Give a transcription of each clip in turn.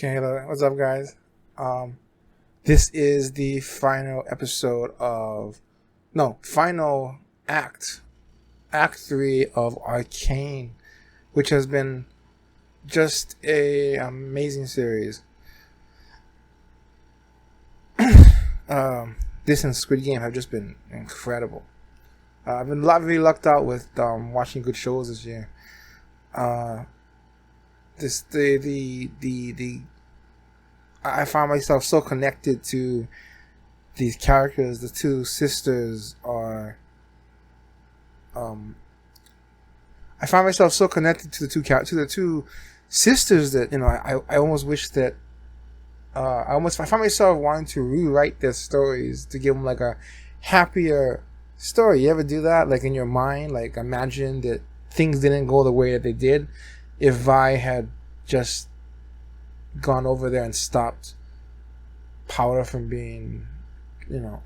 Okay, hello. What's up, guys? Um, this is the final episode of final act 3 of Arcane, which has been just a amazing series. This and Squid Game have just been incredible. I've been really lucked out with watching good shows this year. This the I found myself so connected to these characters. The two sisters are I find myself so connected to the two sisters that I almost wish that I find myself wanting to rewrite their stories to give them like a happier story. You ever do that, like in your mind, like imagine that things didn't go the way that they did if Vi had just gone over there and stopped Powder from being,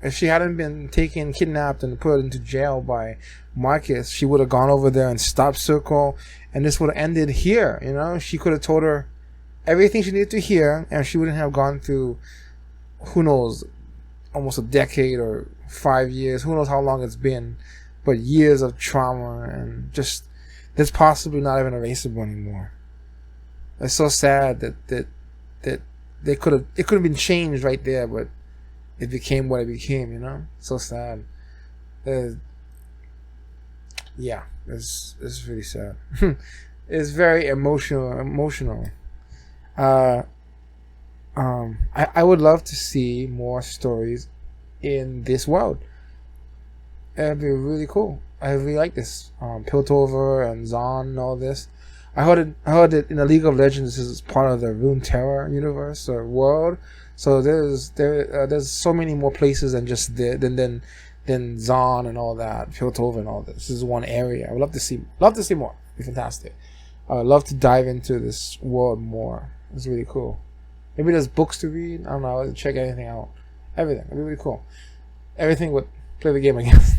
if she hadn't been kidnapped and put into jail by Marcus, she would have gone over there and stopped Circle, and this would have ended here. She could have told her everything she needed to hear, and she wouldn't have gone through, who knows, almost a decade or 5 years, who knows how long it's been, but years of trauma, and just that's possibly not even erasable anymore. It's so sad that it could have been changed right there, but it became what it became. So sad. Yeah, it's really sad. It's very emotional. I would love to see more stories in this world. It'd be really cool. I really like this. Piltover and Zon and all this. I heard that in the League of Legends, this is part of the Runeterra universe or world. So there's so many more places than just than Zon and all that, Piltover and all this. This is one area. I would love to see more. It'd be fantastic. I would love to dive into this world more. It's really cool. Maybe there's books to read. I don't know. I'll check anything out. Everything. It'd be really cool. Everything would play the game, I guess.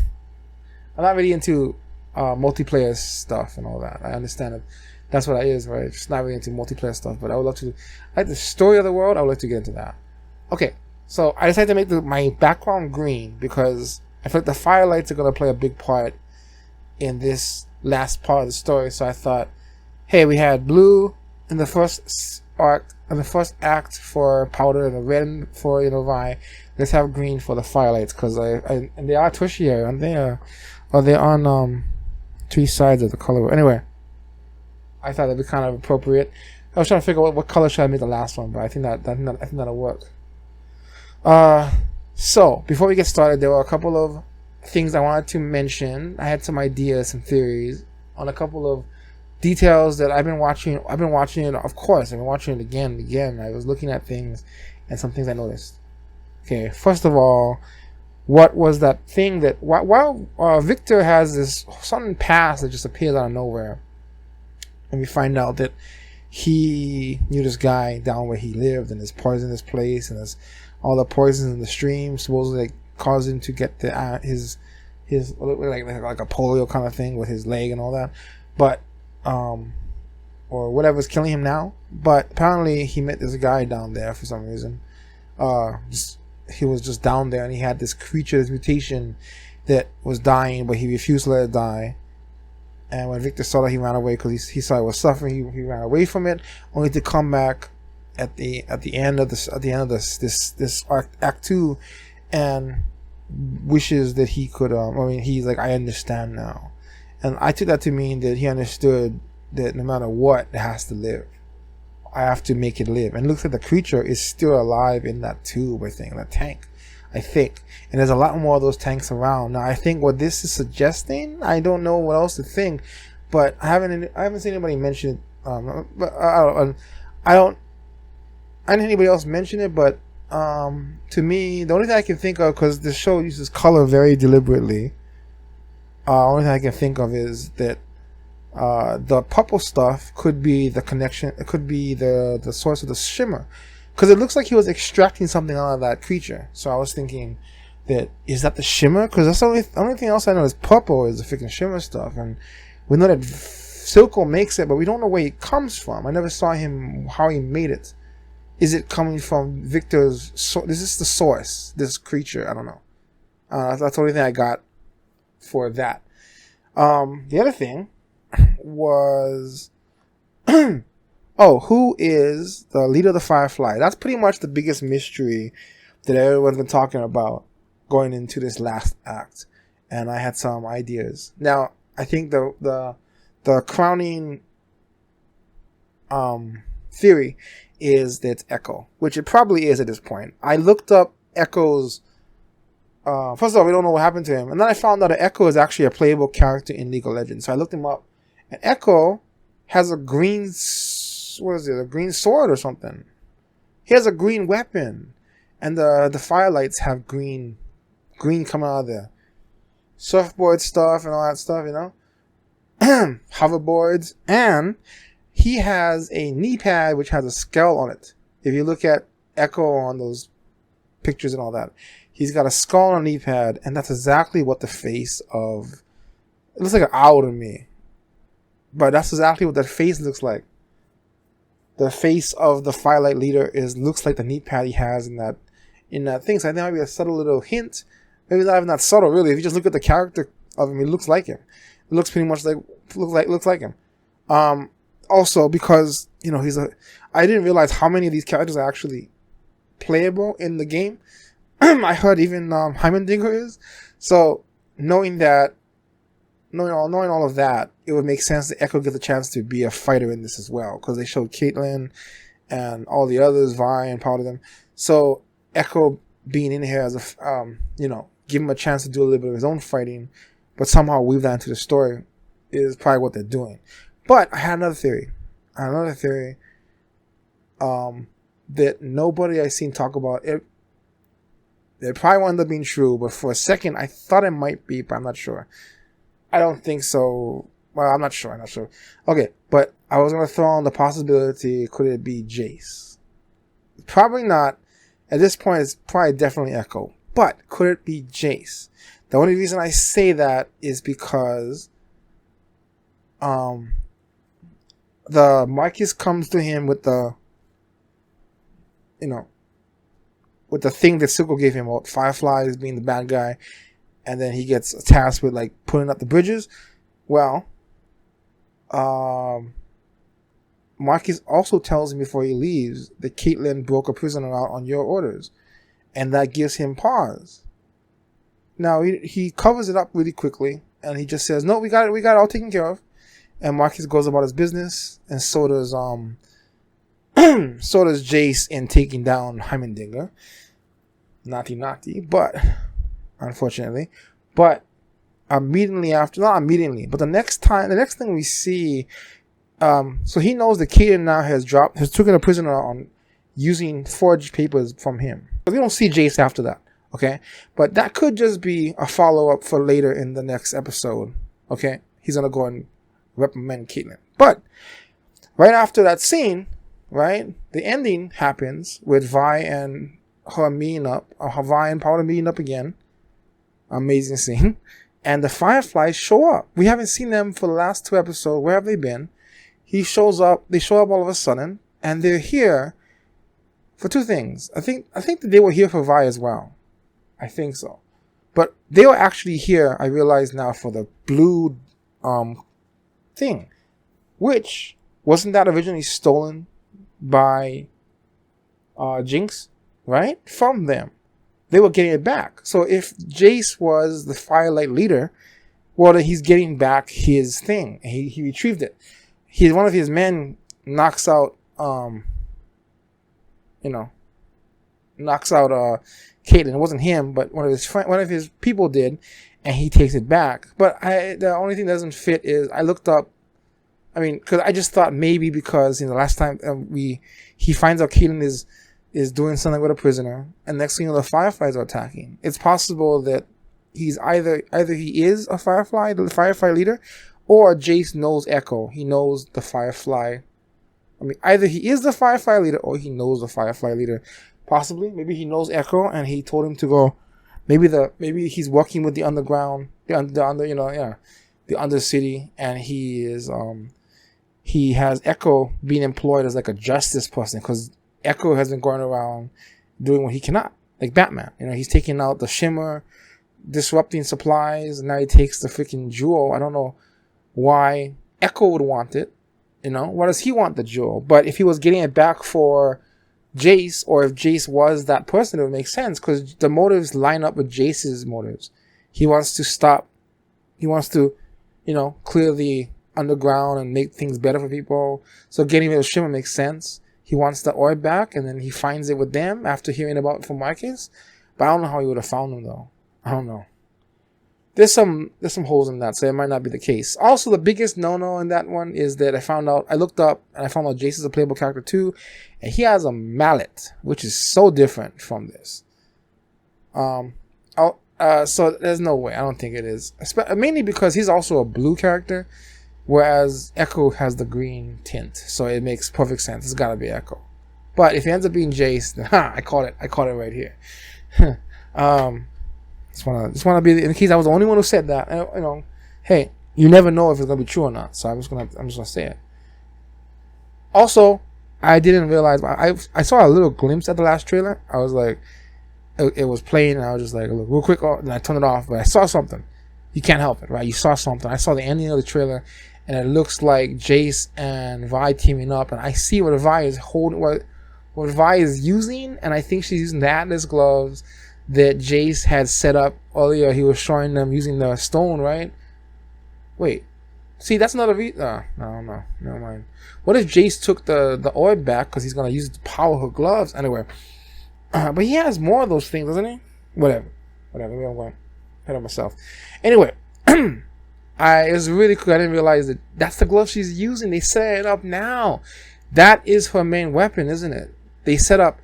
I'm not really into multiplayer stuff and all that. I understand it. That's what it is, right? Just not really into multiplayer stuff, but I would love to. Like the story of the world, I would like to get into that. Okay, so I decided to make my background green because I feel like the firelights are going to play a big part in this last part of the story. So I thought, hey, we had blue in the first act for Powder, and the red for Vi. Let's have green for the firelights because and they are tertiary, aren't they? Or they're on three sides of the color. Anyway, I thought that'd be kind of appropriate. I was trying to figure out what color should I make the last one, but I think that'll work. So before we get started, there were a couple of things I wanted to mention. I had some ideas, some theories on a couple of details that I've been watching it. Of course, I've been watching it again and again. I was looking at things and some things I noticed. Okay, first of all, what was that thing that while Victor has this sudden past that just appears out of nowhere, and we find out that he knew this guy down where he lived, and there's poison in this place, and there's all the poisons in the stream supposedly caused him to get his like a polio kind of thing with his leg and all that, but or whatever's killing him now. But apparently he met this guy down there for some reason. He was just down there, and he had this creature, this mutation that was dying, but he refused to let it die. And when Victor saw that, he ran away because he saw it was suffering. He ran away from it, only to come back at the end of this act 2, and wishes that he could. He's like, I understand now, and I took that to mean that he understood that no matter what, it has to live. I have to make it live. And it looks like the creature is still alive in that tube, that tank, I think. And there's a lot more of those tanks around. Now, I think what this is suggesting, I don't know what else to think, but I haven't seen anybody mention it. But I didn't anybody else mention it, but to me, the only thing I can think of, because the show uses color very deliberately, only thing I can think of is that the purple stuff could be the connection. It could be the source of the shimmer, because it looks like he was extracting something out of that creature. So I was thinking, is that the shimmer? Because that's the only thing else I know is purple is the freaking shimmer stuff, and we know that Silco makes it, but we don't know where it comes from. I never saw how he made it. is it coming from Victor's? This is the source. This creature. I don't know. That's the only thing I got for that. The other thing was, who is the leader of the Firefly? That's pretty much the biggest mystery that everyone's been talking about going into this last act, and I had some ideas. Now, I think the crowning theory is that it's Echo, which it probably is at this point. I looked up Echo's. First of all, we don't know what happened to him, and then I found out that Echo is actually a playable character in League of Legends. So I looked him up, and Echo has a green, a green sword or something. He has a green weapon, and the firelights have green coming out of there. Surfboard stuff and all that stuff, hoverboards, and he has a knee pad which has a skull on it. If you look at Echo on those pictures and all that, he's got a skull on a knee pad, and that's exactly what the face of... It looks like an owl to me. But that's exactly what that face looks like. The face of the Firelight Leader looks like the knee pad he has in that thing. So I think that might be a subtle little hint. Maybe not even that subtle, really. If you just look at the character of him, it looks like him. It looks pretty much looks like him. Also, because I didn't realize how many of these characters are actually playable in the game. I heard even Heimendinger is. So knowing all of that, it would make sense that Echo gets a chance to be a fighter in this as well, because they showed Caitlyn and all the others, Vi and part of them. So Echo being in here as a give him a chance to do a little bit of his own fighting, but somehow weave that into the story is probably what they're doing. But I had another theory. That nobody I've seen talk about it. It probably won't end up being true, but for a second I thought it might be, but I'm not sure. I don't think so. Well, I'm not sure. Okay, but I was going to throw on the possibility, could it be Jace? Probably not. At this point, it's probably definitely Echo. But could it be Jace? The only reason I say that is because the Marcus comes to him with the thing that Silco gave him about Fireflies being the bad guy, and then he gets tasked with putting up the bridges. Well, Marcus also tells him before he leaves that Caitlyn broke a prisoner out on your orders, and that gives him pause. Now he covers it up really quickly, and he just says, "No, we got it all taken care of." And Marcus goes about his business, and so does Jace in taking down Heimendinger. Naughty, but unfortunately, but immediately after, not immediately, but the next thing we see, so he knows that Kaden now has taken a prisoner on using forged papers from him. But we don't see Jace after that, okay? But that could just be a follow-up for later in the next episode, okay? He's gonna go and reprimand Caitlyn. But right after that scene, right, the ending happens with Vi and her meeting up, Vi and Powder meeting up again. Amazing scene. And the Fireflies show up. We haven't seen them for the last 2 episodes. Where have they been? They show up all of a sudden, and they're here for 2 things. I think that they were here for Vi as well. I think so. But they were actually here, I realize now, for the blue thing. Which, wasn't that originally stolen by Jinx? Right? From them. They were getting it back. So if Jace was the Firelight Leader, well, then he's getting back his thing. He retrieved it. One of his men knocks out Caitlyn. It wasn't him, but one of his people did, and he takes it back. But the only thing that doesn't fit is I looked up. I mean, because I just thought maybe because last time he finds out Caitlyn is doing something with a prisoner, and next thing you know, the Fireflies are attacking. It's possible that he's either he is a Firefly, the Firefly leader, or Jace knows Echo. He knows the Firefly. I mean, either he is the Firefly leader or he knows the Firefly leader. Possibly, maybe he knows Echo, and he told him to go. Maybe he's working with the underground, the Undercity, and he has Echo being employed as like a justice person, because Echo has been going around doing what he cannot, like Batman. He's taking out the Shimmer, disrupting supplies, and now he takes the freaking jewel. I don't know why Echo would want it. Why does he want the jewel? But if he was getting it back for Jace, or if Jace was that person, it would make sense, because the motives line up with Jace's motives. He wants to stop. He wants to, clear the underground and make things better for people. So getting rid of Shimmer makes sense. He wants the orb back, and then he finds it with them after hearing about it from Marcus. But I don't know how he would have found them, though. I don't know. There's some holes in that, so it might not be the case. Also, the biggest no-no in that one is that I looked up and I found out Jace is a playable character too, and he has a mallet, which is so different from this. So there's no way. I don't think it is. Mainly because he's also a blue character, whereas Echo has the green tint, so it makes perfect sense. It's gotta be Echo. But if it ends up being Jace, then I caught it right here. Just wanna be in case I was the only one who said that. Hey, you never know if it's gonna be true or not. So I'm just gonna say it. Also, I didn't realize I saw a little glimpse at the last trailer. I was like, it was playing, and I was just like, look, real quick, and I turned it off. But I saw something. You can't help it, right? You saw something. I saw the ending of the trailer, and it looks like Jace and Vi teaming up, and I see what Vi is holding, what Vi is using, and I think she's using the Atlas gloves that Jace had set up earlier. He was showing them using the stone, right? Wait. See, that's not a no, never mind. What if Jace took the orb back because he's going to use it to power her gloves? Anyway. But he has more of those things, doesn't he? Whatever. Maybe I'm going ahead of myself. Anyway. It was really cool. I didn't realize that that's the glove she's using. They set it up now. That is her main weapon, isn't it? They set up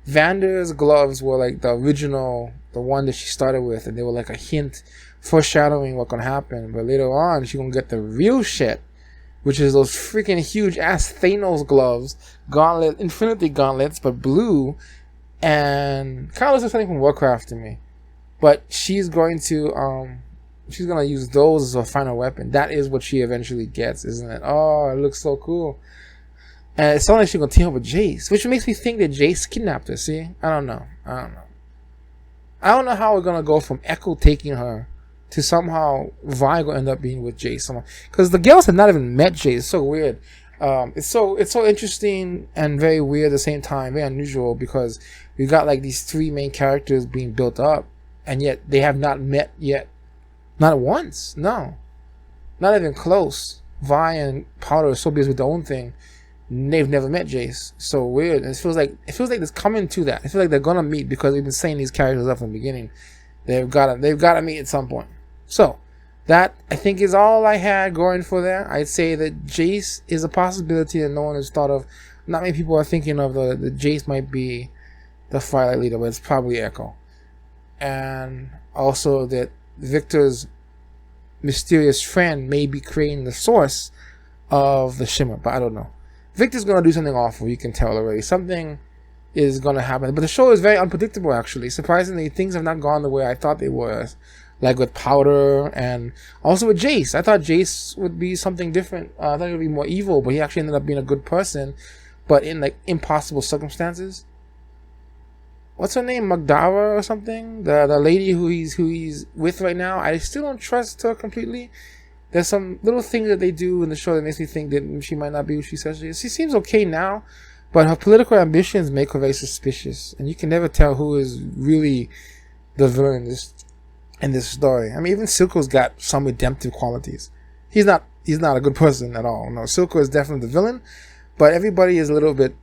Vander's gloves were like the original, the one that she started with, and they were like a hint, foreshadowing what's gonna happen. But later on, she's gonna get the real shit, which is those freaking huge ass Thanos gloves, infinity gauntlets, but blue, and kind of looks like something from Warcraft to me. But she's going to use those as her final weapon. That is what she eventually gets, isn't it? Oh, it looks so cool. And it sounds like she's going to team up with Jace, which makes me think that Jace kidnapped her, see? I don't know how we're going to go from Echo taking her to somehow Vi will end up being with Jace. Because the girls have not even met Jace. It's so weird. It's so interesting and very weird at the same time. Very unusual, because we've got like these three main characters being built up, and yet they have not met yet. Not once. No. Not even close. Vi and Powder are so busy with their own thing. They've never met Jace. So weird. And it feels like it's coming to that. I feel like they're gonna meet, because we've been saying these characters up from the beginning. They've gotta meet at some point. So that, I think, is all I had going for there. I'd say that Jace is a possibility that no one has thought of. Not many people are thinking of the Jace might be the Firelight leader, but it's probably Echo. And also that Victor's mysterious friend may be creating the source of the Shimmer, but I don't know. Victor's going to do something awful, you can tell already. Something is going to happen. But the show is very unpredictable, actually. Surprisingly, things have not gone the way I thought they were. Like with Powder, and also with Jace. I thought Jace would be something different. I thought he would be more evil, but he actually ended up being a good person, but in like impossible circumstances. What's her name? Magdara or something? The lady who he's with right now. I still don't trust her completely. There's some little things that they do in the show that makes me think that she might not be who she says she is. She seems okay now, but her political ambitions make her very suspicious, and you can never tell who is really the villain in this story. I mean, even Silco's got some redemptive qualities. He's not a good person at all. No, Silco is definitely the villain, but everybody is a little bit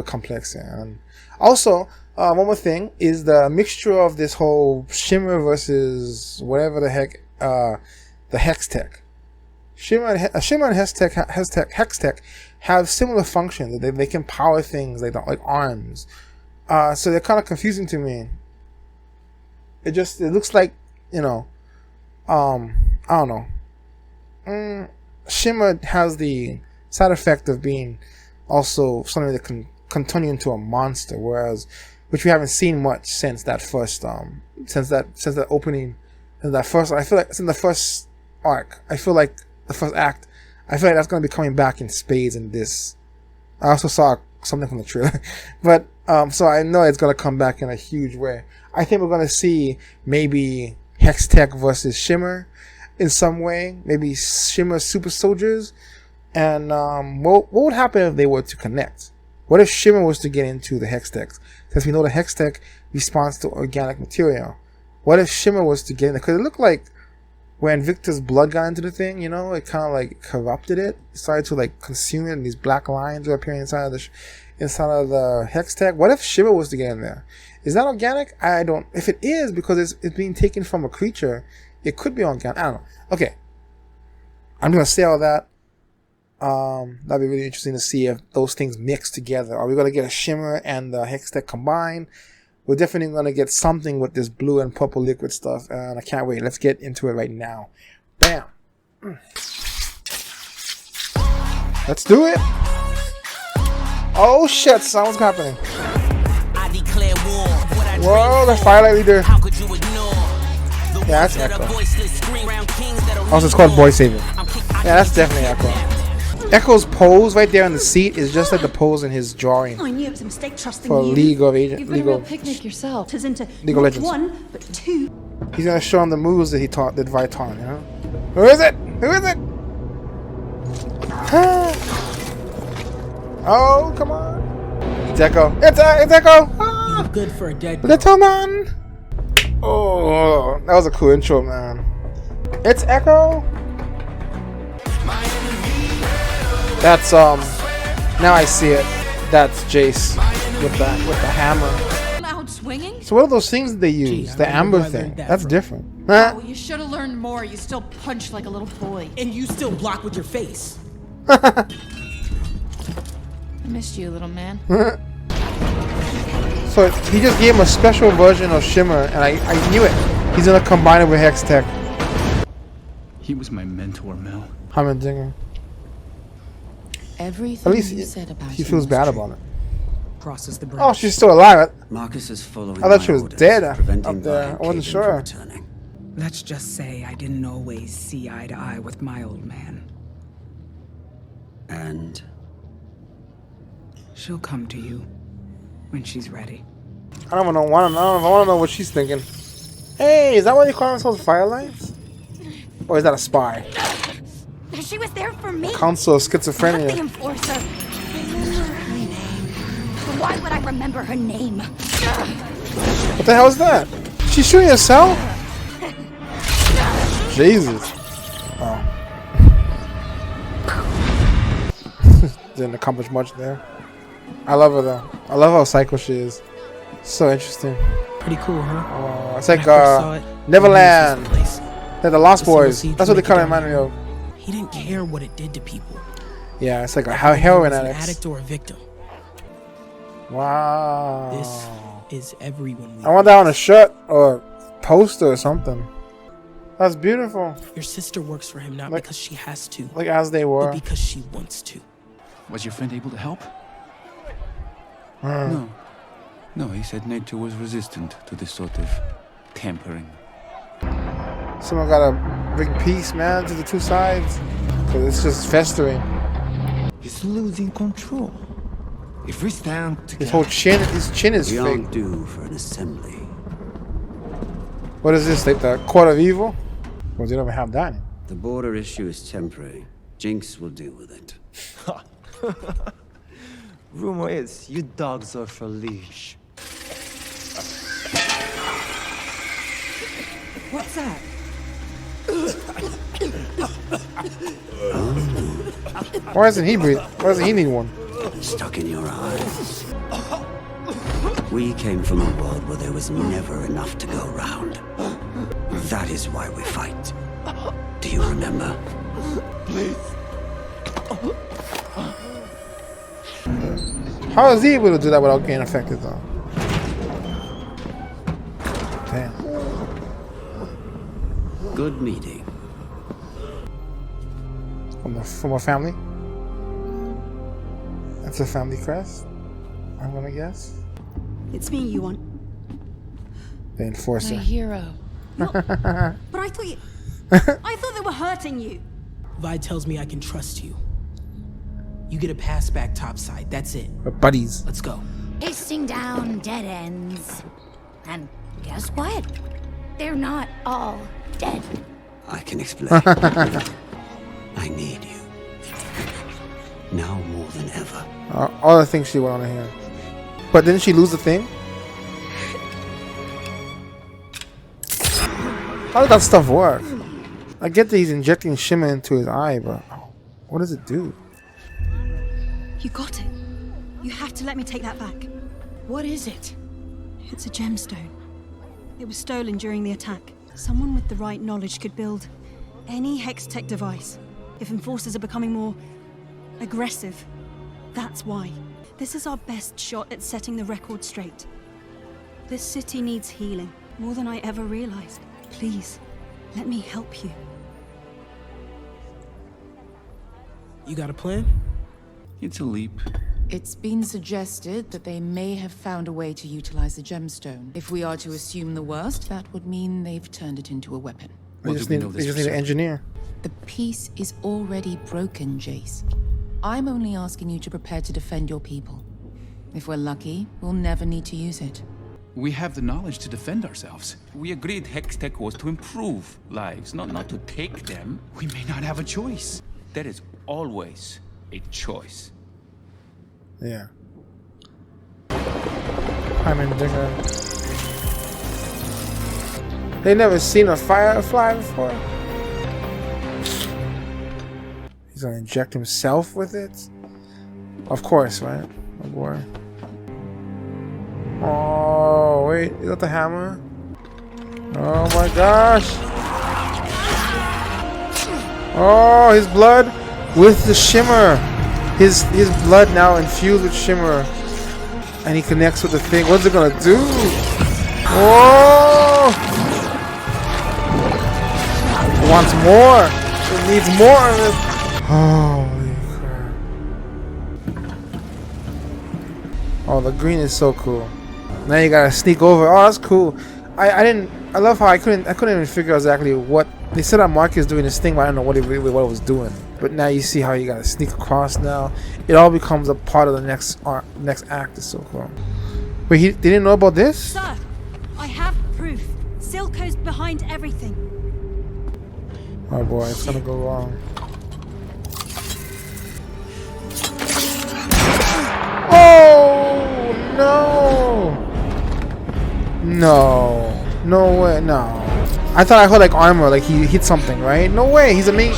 complex. And also, one more thing is the mixture of this whole Shimmer versus whatever the heck, the Hex Tech. Shimmer and Hex Tech have similar functions. They can power things like arms. So they're kind of confusing to me. It looks like, I don't know. Shimmer has the side effect of being also something that can turn you into a monster, which we haven't seen much since that first since that opening, since that first. I feel like it's in the first arc. I feel like the first act. I feel like that's going to be coming back in spades in this. I also saw something from the trailer. But so I know it's gonna come back in a huge way. I think we're gonna see maybe Hextech versus Shimmer in some way. Maybe Shimmer super soldiers. And what would happen if they were to connect? What if Shimmer was to get into the Hextech? Because we know the Hextech responds to organic material. What if Shimmer was to get in there? Because it looked like when Victor's blood got into the thing, you know, it kind of like corrupted it. It started to like consume it, and these black lines were appearing inside of the Hextech. What if Shimmer was to get in there? Is that organic? I don't. If it is, because it's being taken from a creature, it could be organic. I don't know. Okay, I'm gonna say all that. That'd be really interesting to see if those things mix together. Are we gonna get a Shimmer and the Hextech combined? We're definitely going to get something with this blue and purple liquid stuff. And I can't wait. Let's get into it right now. Bam. Let's do it. Oh, shit. Something's happening. Whoa, the Firelight Leader. Yeah, that's Echo. Also, it's called Boy Saver. Yeah, that's definitely Echo. Echo's pose right there on the seat is just like the pose in his drawing. I knew it was a mistake trusting for you. League of Agents. You've been a real picnic yourself. Turns into League of Legends. 1, but 2. He's gonna show him the moves that he taught, that Vi taught him, you know? Who is it? Who is it? Oh, come on. It's Echo. It's Echo. You look good for a dead girl. Little man. Oh, that was a cool intro, man. It's Echo. That's now I see it. That's Jace with the hammer. Loud swinging? So what are those things that they use? Gee, the amber thing. That's different. Huh? Oh, you should have learned more. You still punch like a little boy. And you still block with your face. I missed you, little man. So he just gave him a special version of Shimmer, and I knew it. He's gonna combine it with Hextech. He was my mentor, Mel. Hummendinger. Everything At least you said about he feels bad about it. Crosses the bridge. Oh, she's still alive. Marcus is following I thought she my was orders, dead up preventing there. I wasn't sure. returning. Let's just say I didn't always see eye to eye with my old man. And She'll come to you when she's ready. I don't want to know what she's thinking. Hey, is that why they call themselves Firelights? Or is that a spy? She was there for me. Council of Not the Schizophrenia. enforcer. I remember her name. But why would I remember her name? What the hell is that? She's shooting herself? Jesus. Oh. Didn't accomplish much there. I love her though. I love how psycho she is. So interesting. Pretty cool, huh? Oh, it's like When I first saw it, Neverland. I knew this was the place. They're the Lost The single Boys. seed That's to what they make kind it of remind me of. He didn't care what it did to people. Yeah, it's like a Whether he heroin was an addict. addict or a victim. Wow. This is everyone we I want that on a shirt or poster or something. That's beautiful. Your sister works for him not Like- because she has to, Like as they but were. because she wants to. Was your friend able to help? Hmm. No, he said nature was resistant to this sort of tampering. Someone gotta bring peace, man, to the two sides. Cause it's just festering. He's losing control. If we stand His together, whole chin, his chin is We fake. aren't due for an assembly. What is this, like the Court of Evil? Well, they don't even have that. The border issue is temporary. Jinx will deal with it. rumor is you dogs are for leash. What's that? Why doesn't he breathe? Why doesn't he need one? Stuck in your eyes. We came from a world where there was never enough to go round. That is why we fight. Do you remember? How is he able to do that without getting affected, though? Damn. Good meeting. From a family? That's a family crest? I'm gonna guess. It's me you want. The enforcer. My hero. But I thought you... I thought they were hurting you. Vi tells me I can trust you. You get a pass back topside, that's it. We're buddies. Let's go. Hasting down dead ends. And guess what? They're not all dead. I can explain. I need you. Now more than ever. All the things she went on to hear. But didn't she lose the thing? How does that stuff work? I get that he's injecting shimmer into his eye, but what does it do? You got it. You have to let me take that back. What is it? It's a gemstone. It was stolen during the attack. Someone with the right knowledge could build any hex-tech device. If enforcers are becoming more aggressive, that's why. This is our best shot at setting the record straight. This city needs healing, more than I ever realized. Please, let me help you. You got a plan? It's a leap. It's been suggested that they may have found a way to utilize the gemstone. If we are to assume the worst, that would mean they've turned it into a weapon. They just need an engineer. The piece is already broken, Jace. I'm only asking you to prepare to defend your people. If we're lucky, we'll never need to use it. We have the knowledge to defend ourselves. We agreed Hextech was to improve lives, not to take them. We may not have a choice. There is always a choice. Yeah. I'm indifferent. They never seen a firefly before. He's gonna inject himself with it? Of course, right? Oh boy. Oh, wait. Is that the hammer? Oh my gosh. Oh, his blood with the shimmer. His blood now infused with shimmer. And he connects with the thing. What's it gonna do? Oh! It wants more. It needs more of it. Holy crap. Oh, the green is so cool. Now you gotta sneak over. Oh, that's cool. I love how I couldn't even figure out exactly what they said. That Marcus doing this thing, but I don't know what it was doing. But now you see how you gotta sneak across. Now it all becomes a part of the next act. It's so cool. Wait, they didn't know about this? Sir, I have proof. Silco's behind everything. Oh boy, it's gonna go wrong. Oh no! No way, no. I thought I heard like armor, like he hit something, right? No way, he's a freaking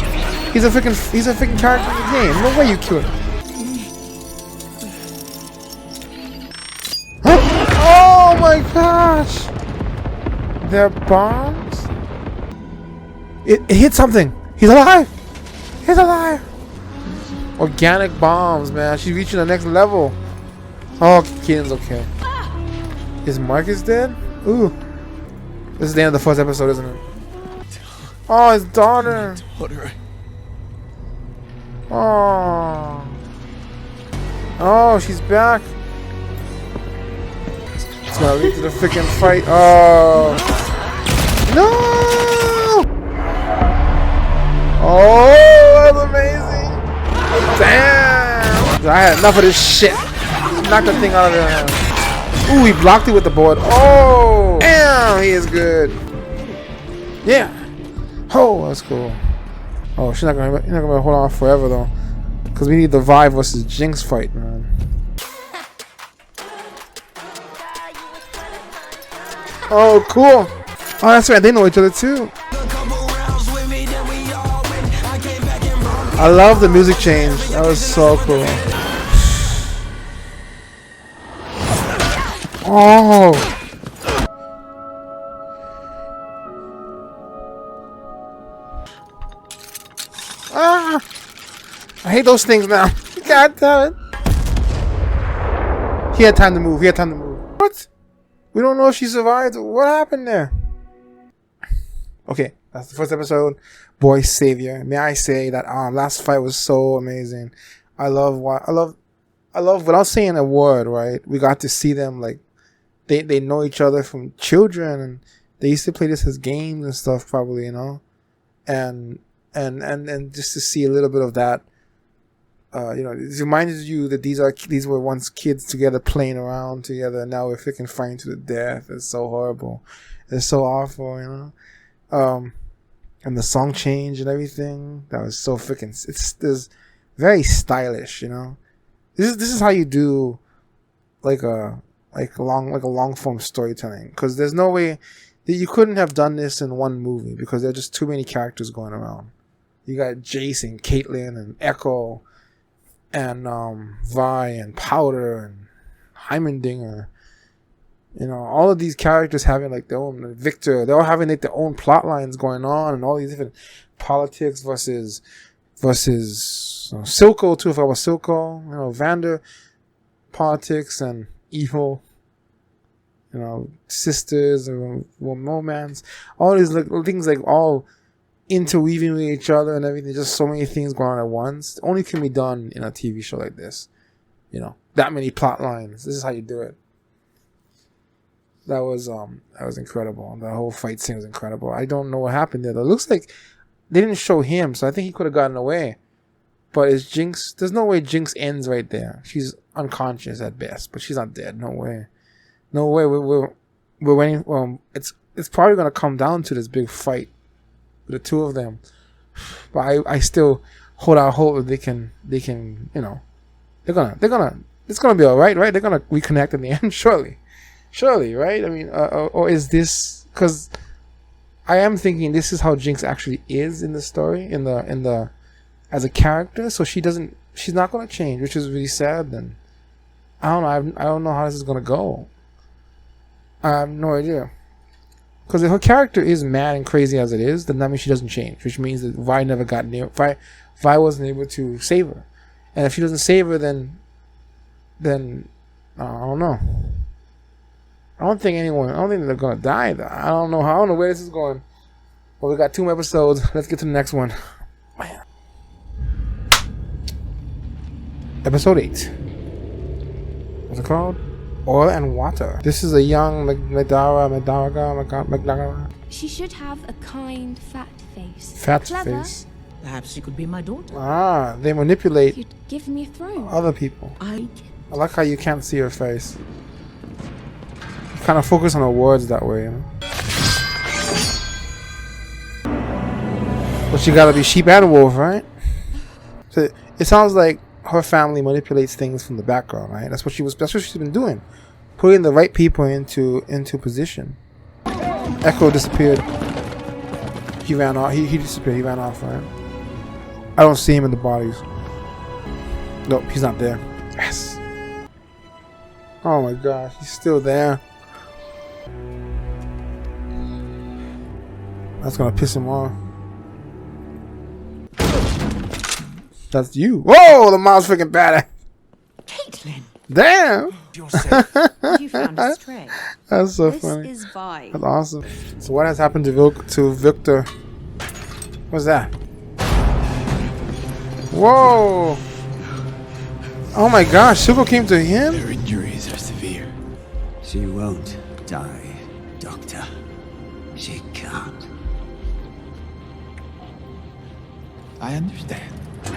character in the game. No way you killed him. Oh my gosh! They're bombs? It hit something! He's alive! He's alive! Organic bombs, man. She's reaching the next level. Oh, Keaton's okay. Is Marcus dead? Ooh. This is the end of the first episode, isn't it? Oh, his daughter. Oh. Oh, she's back. It's gonna lead to the freaking fight. Oh. No! Oh, that's amazing. Damn. I had enough of this shit. Knock the thing out of there. Ooh, he blocked it with the board. Oh, damn, he is good. Yeah. Oh, that's cool. Oh, you're not gonna hold on forever though, because we need the Vi versus Jinx fight, man. Oh, cool. Oh, that's right. They know each other too. I love the music change. That was so cool. Oh! Ah! I hate those things now. God damn it. He had time to move. What? We don't know if she survived. What happened there? Okay, that's the first episode. Boy Savior. May I say that last fight was so amazing. I love without saying a word, right? We got to see them like they know each other from children, and they used to play this as games and stuff, probably, you know, and just to see a little bit of that You know, it reminds you that these were once kids together playing around together, and now we're freaking fighting to the death. It's so horrible. It's so awful, you know. And the song change and everything, that was so freaking. It's very stylish, you know. This is how you do like a long form storytelling, because there's no way that you couldn't have done this in one movie, because there are just too many characters going around. You got Jason, Caitlyn, and Echo, and Vi, and Powder, and Heimendinger. You know, all of these characters having like their own, Victor, they're all having like their own plot lines going on, and all these different politics versus Silco too. If I was Silco, you know, Vander, politics and evil. You know, sisters or romance, all these like things like all interweaving with each other and everything. Just so many things going on at once. Only can be done in a TV show like this. You know, that many plot lines. This is how you do it. That was incredible. The whole fight scene was incredible. I don't know what happened there. It looks like they didn't show him, so I think he could have gotten away. But is Jinx? There's no way Jinx ends right there. She's unconscious at best, but she's not dead. No way. No way. We're waiting. It's probably gonna come down to this big fight, the two of them. But I still hold out hope that they can. You know, they're gonna. It's gonna be all right, right? They're gonna reconnect in the end, surely, right? I mean, or is this because I am thinking this is how Jinx actually is in the story, in the as a character. So she's not gonna change, which is really sad. Then I don't know. I don't know how this is gonna go. I have no idea. Because if her character is mad and crazy as it is, then that means she doesn't change, which means that Vi never got near. Vi wasn't able to save her, and if she doesn't save her, then I don't know. I don't think they're gonna die though. I don't know where this is going. Well, we got 2 more episodes. Let's get to the next one. Man. Episode 8. What's it called? Oil and Water. This is a young Madara. She should have a kind, fat face. Fat Clever. face. Perhaps she could be my daughter. Ah, they manipulate You'd give me a throne. other people. I like how you can't see her face. You kind of focus on her words that way, you know? But she gotta be sheep and wolf, right? So it sounds like her family manipulates things from the background, right? That's what she's been doing. Putting the right people into position. Echo disappeared. He ran off. He disappeared. He ran off, right? I don't see him in the bodies. Nope, he's not there. Yes. Oh my gosh, he's still there. That's gonna piss him off. That's you. Whoa, the mom's freaking badass. Caitlyn. Damn. You found a stray. That's so This funny. is Vi. That's awesome. So what has happened to Victor? What's that? Whoa. Oh my gosh, Silco came to him? Her injuries are severe. She won't die, Doctor. She can't. I understand.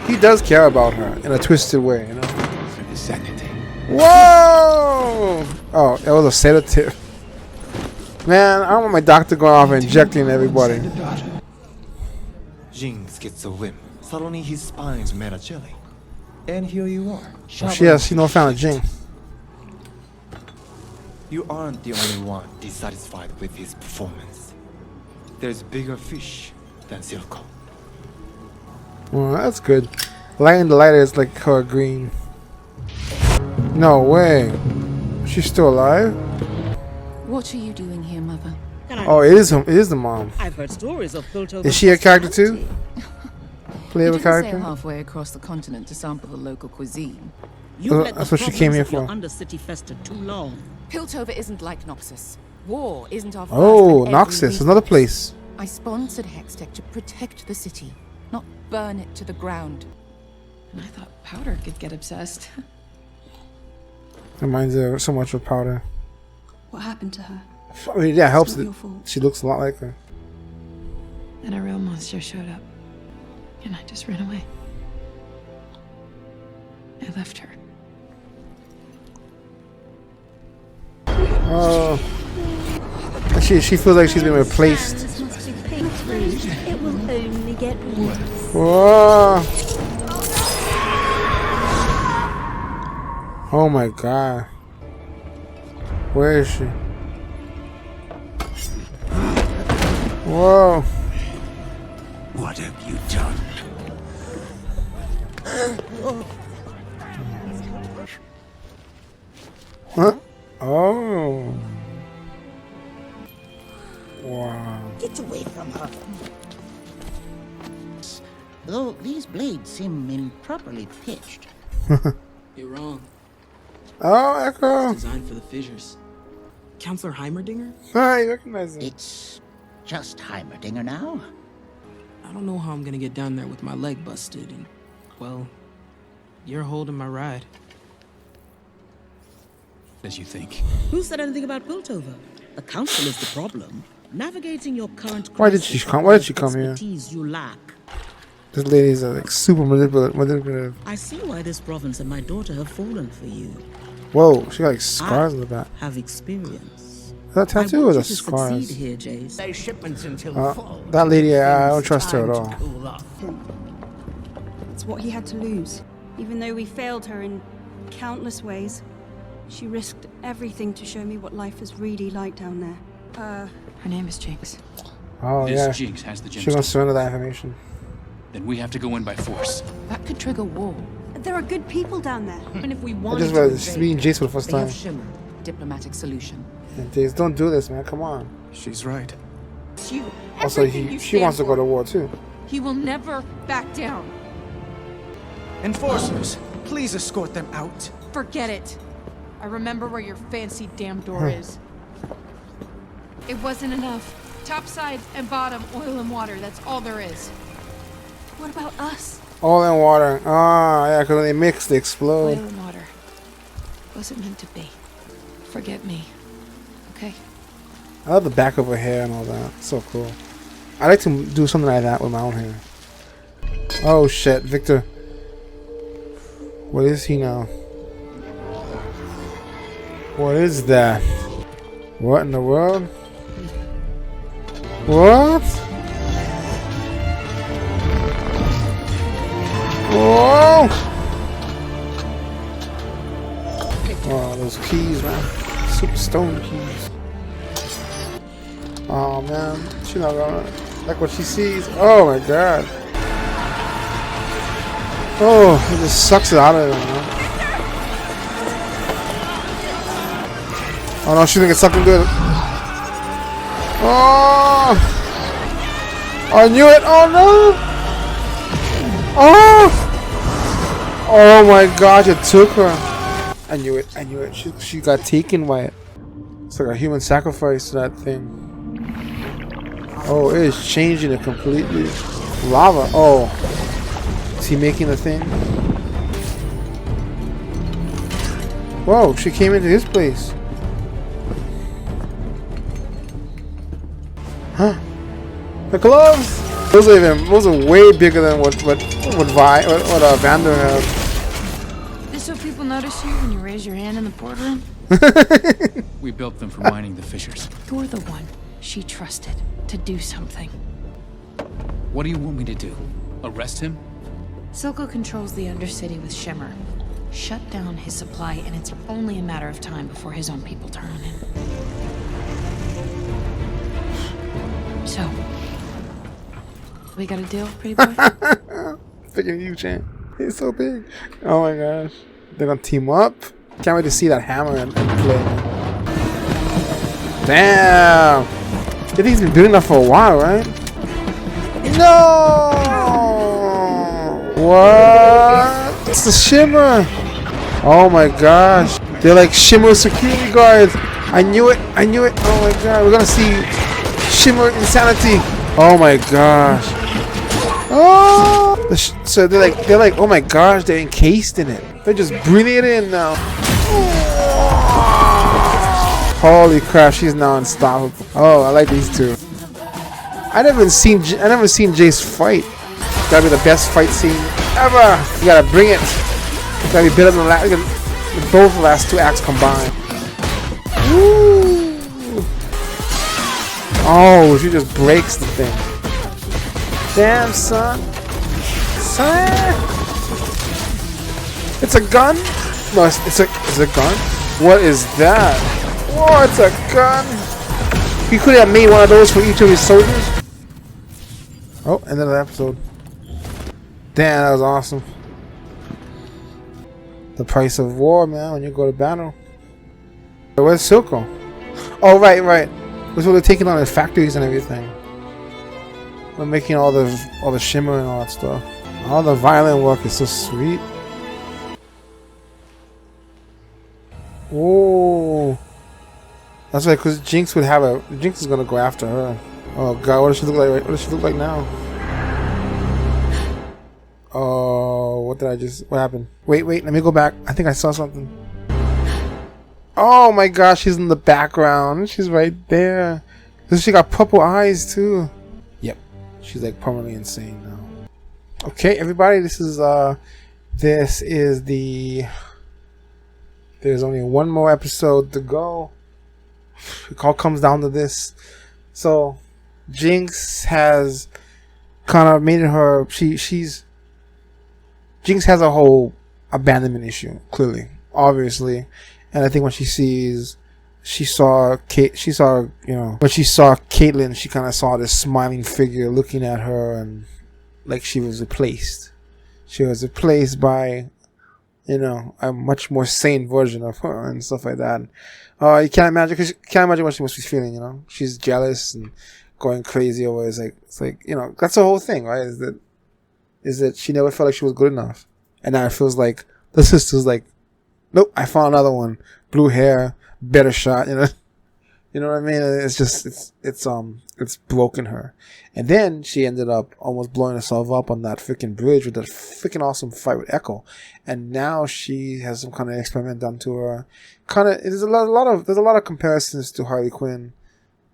He does care about her in a twisted way, you know? For the sanity. Whoa! Oh, that was a sedative. Man, I don't want my doctor going off and injecting everybody. Jinx gets a whim. Suddenly his spine's made a jelly. And here you are. She's no fan of Jinx. You aren't the only one dissatisfied with his performance. There's bigger fish than Silco. Well, that's good. Lighting the lighter is like her green. No way. She's still alive? What are you doing here, Mother? Oh, it is him. It is the mom. I've heard stories of Piltover. Is she a character too? Playable You didn't character? sail halfway across the continent to sample the local cuisine. That's what she came here for. Undercity fester too long. Piltover isn't like Noxus. War isn't our first Oh, and every Noxus, weakness. another place. I sponsored Hextech to protect the city, not burn it to the ground. I thought Powder could get obsessed. Reminds her so much of Powder. What happened to her? I mean, yeah, it helps It's that not your fault. she looks a lot like her. Then a real monster showed up. And I just ran away. I left her. Oh. She feels like she's been replaced. It will only get worse. Whoa. Oh my god. Where is she? Whoa. What have you done? Huh? Oh. Wow. Get away from her. Though these blades seem improperly pitched. You're wrong. Oh, Echo. It's designed for the fissures. Counselor Heimerdinger? I recognize it. It's just Heimerdinger now. I don't know how I'm gonna get down there with my leg busted and, well, you're holding my ride. As you think. Who said anything about Piltover? The council is the problem. Navigating your current Why did she come? Why did she come here? expertise you lack. This lady's like super manipulative. I see why this province and my daughter have fallen for you. Whoa, she got like scars on the back. Have experience. Is that a tattoo or the scars? Here, Jace. That lady, I don't trust her at all. It's what he had to lose. Even though we failed her in countless ways, she risked everything to show me what life is really like down there. Her name is Jinx. Oh This yeah. Jinx has the She's gonna gemstone. surrender that information. Then we have to go in by force. That could trigger war. There are good people down there. And if we I wanted just to read invade, meeting Jace for the first they have time. Shimmer. Diplomatic solution. And Jace, don't do this, man. Come on. She's right. Also, she wants to go to war too. He will never back down. Enforcers, please escort them out. Forget it. I remember where your fancy damn door is. It wasn't enough. Top sides and bottom, oil and water. That's all there is. What about us? All in water. Ah, yeah, because when they mix, they explode. Oil and water. Wasn't meant to be. Forget me. Okay. I love the back of her hair and all that. So cool. I like to do something like that with my own hair. Oh shit, Victor. What is he now? What is that? What in the world? What? Whoa! Oh, those keys, man. Super stone keys. Oh man, she's not gonna like what she sees. Oh my god. Oh, it just sucks it out of her, man. Oh no, she's gonna get sucked into it. Oh! I knew it! Oh no! Oh! Oh my gosh, it took her. I knew it, I knew it. She got taken by it. It's like a human sacrifice to that thing. Oh, it is changing it completely. Lava. Oh. Is he making the thing? Whoa, she came into his place. Huh? The gloves! Those are way bigger than what Vander has. Just so people notice you when you raise your hand in the boardroom. We built them for mining the fissures. You're the one she trusted to do something. What do you want me to do? Arrest him? Silco controls the Undercity with Shimmer. Shut down his supply, and it's only a matter of time before his own people turn on him. So, we got a deal, pretty boy? Bigger than you, Chan. He's so big. Oh my gosh. They're gonna team up. Can't wait to see that hammer and play. Damn. I think he's been building that for a while, right? No! What? It's the Shimmer. Oh my gosh. They're like Shimmer security guards. I knew it. I knew it. Oh my god. We're gonna see Shimmer insanity. Oh my gosh. Oh! So they're like, oh my gosh, they're encased in it. They're just breathing it in now. Holy crap, she's now unstoppable. Oh, I like these two. I never seen Jace fight. Gotta be the best fight scene ever. You gotta bring it. Gotta be better than both the last 2 acts combined. Woo! Oh, she just breaks the thing. Damn, son. Son! It's a gun? No, it's a gun? What is that? Whoa, it's a gun! He could have made one of those for each of his soldiers. Oh, end of the episode. Damn, that was awesome. The price of war, man, when you go to battle. Where's Silco? Oh, right. That's what they're taking on his factories and everything. We're making all the shimmer and all that stuff. All the violin work is so sweet. Oh, that's right. Because Jinx is gonna go after her. Oh God, what does she look like? What does she look like now? Oh, what happened? Wait, let me go back. I think I saw something. Oh my gosh, she's in the background. She's right there. She got purple eyes too. Yep, she's like permanently insane now. Okay, everybody, this is the. There's only one more episode to go. It all comes down to this. So, Jinx has kind of made it her. Jinx has a whole abandonment issue, clearly, obviously, and I think when when she saw Caitlyn, she kind of saw this smiling figure looking at her, and like she was replaced. She was replaced by, a much more sane version of her and stuff like that. You can't imagine what she must be feeling. She's jealous and going crazy over it. It's like that's the whole thing, right? Is that she never felt like she was good enough, and now it feels like the sister's like, nope, I found another one, blue hair, better shot. You know what I mean? It's just it's broken her, and then she ended up almost blowing herself up on that freaking bridge with that freaking awesome fight with Echo, and now she has some kind of experiment done to her. There's a lot of comparisons to Harley Quinn,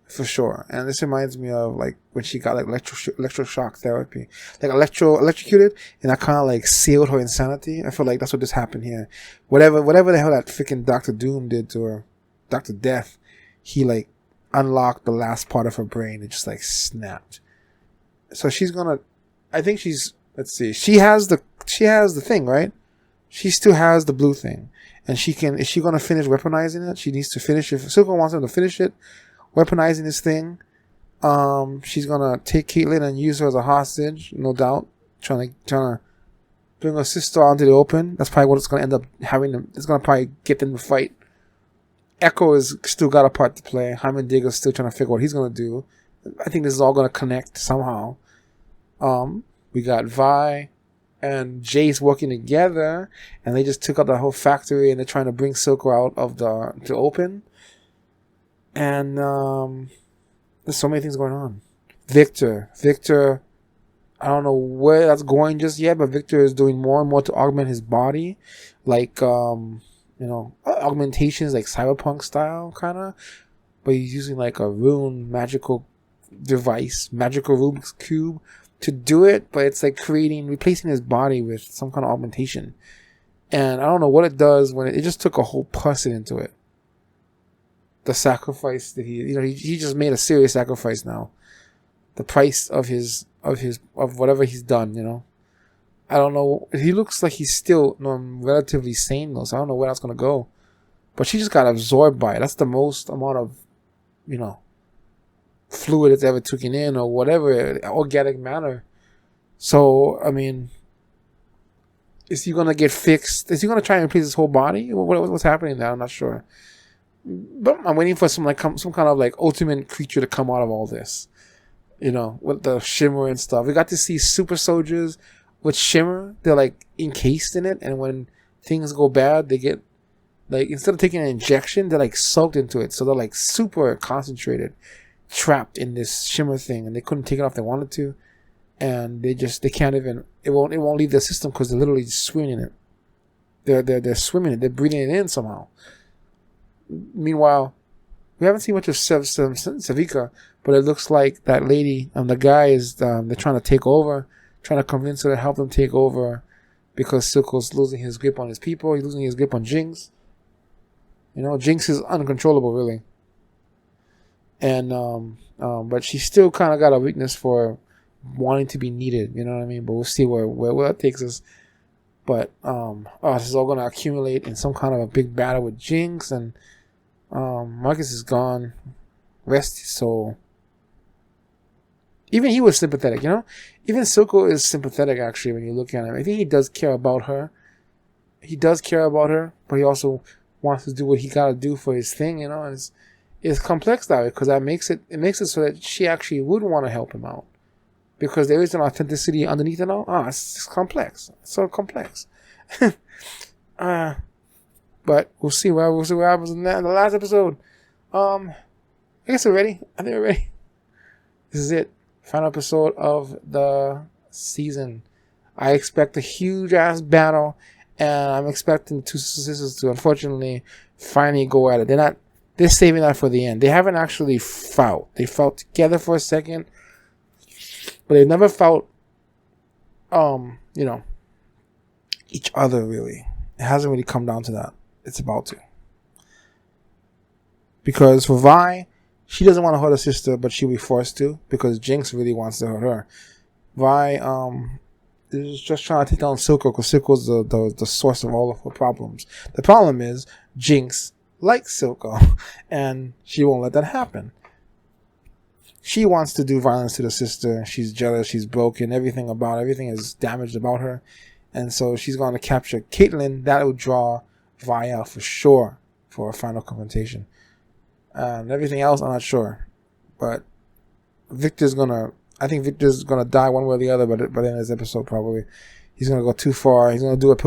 for sure, and this reminds me of like when she got like electroshock therapy, like electrocuted, and that kind of like sealed her insanity. I feel like that's what just happened here. Whatever the hell that freaking Dr. Doom did to her, Dr. Death. He like unlocked the last part of her brain. It just like snapped. So she has the thing, right? She still has the blue thing, and is she gonna finish weaponizing it? She needs to finish it. Silco wants him to finish it, weaponizing this thing. She's gonna take Caitlyn and use her as a hostage, no doubt. Trying to bring her sister onto the open. That's probably what it's gonna end up having. It's gonna probably get them to fight. Echo has still got a part to play. Heimerdinger still trying to figure out what he's going to do. I think this is all going to connect somehow. We got Vi and Jace working together, and they just took out the whole factory, and they're trying to bring Silco out of the open. And there's so many things going on. Victor, I don't know where that's going just yet, but Victor is doing more and more to augment his body, like augmentations like cyberpunk style kind of, but he's using like a rune magical device, magical Rubik's cube to do it, but it's like replacing his body with some kind of augmentation, and I don't know what it does when it just took a whole person into it. The sacrifice that he just made a serious sacrifice now. The price of whatever he's done, I don't know. He looks like he's still relatively sane though, so I don't know where that's gonna go. But she just got absorbed by it. That's the most amount of, fluid it's ever taken in or whatever, organic matter. So, I mean, is he gonna get fixed? Is he gonna try and replace his whole body? What's happening there? I'm not sure. But I'm waiting for some kind of like ultimate creature to come out of all this. With the shimmer and stuff. We got to see super soldiers with shimmer. They're like encased in it, and when things go bad, they get like, instead of taking an injection, they're like soaked into it. So they're like super concentrated, trapped in this shimmer thing, and they couldn't take it off if they wanted to, and they can't even. It won't leave their system because they're literally swimming in it. They're swimming it. They're breathing it in somehow. Meanwhile, we haven't seen much of Savika, but it looks like that lady and the guy is they're trying to take over, trying to convince her to help them take over because Silco's losing his grip on his people. He's losing his grip on Jinx. You know, Jinx is uncontrollable, really. And but she still kind of got a weakness for wanting to be needed. You know what I mean? But we'll see where that takes us. But this is all gonna accumulate in some kind of a big battle with Jinx, and Marcus is gone. Rest his soul. Even he was sympathetic, you know? Even Silco is sympathetic, actually, when you look at him. I think he does care about her. He does care about her, but he also wants to do what he gotta do for his thing, you know? And it's complex that way, because it makes it so that she actually would want to help him out. Because there is an authenticity underneath it all. It's complex. It's so complex. But we'll see what happens in the last episode. I guess we're ready. I think we're ready. This is it. Final episode of the season. I expect a huge ass battle, and I'm expecting two sisters to unfortunately finally go at it. They're saving that for the end. They haven't actually fought. They fought together for a second, but they've never fought each other really. It hasn't really come down to that. It's about to. Because for Vi, she doesn't want to hurt her sister, but she'll be forced to, because Jinx really wants to hurt her. Vi is just trying to take down Silco, because Silco's the source of all of her problems. The problem is Jinx likes Silco, and she won't let that happen. She wants to do violence to the sister. She's jealous. She's broken. Everything is damaged about her. And so she's going to capture Caitlyn. That will draw Vi out for sure for a final confrontation. Everything else, I'm not sure. But I think Victor's gonna die one way or the other by the end of this episode, probably. He's gonna go too far. He's gonna do what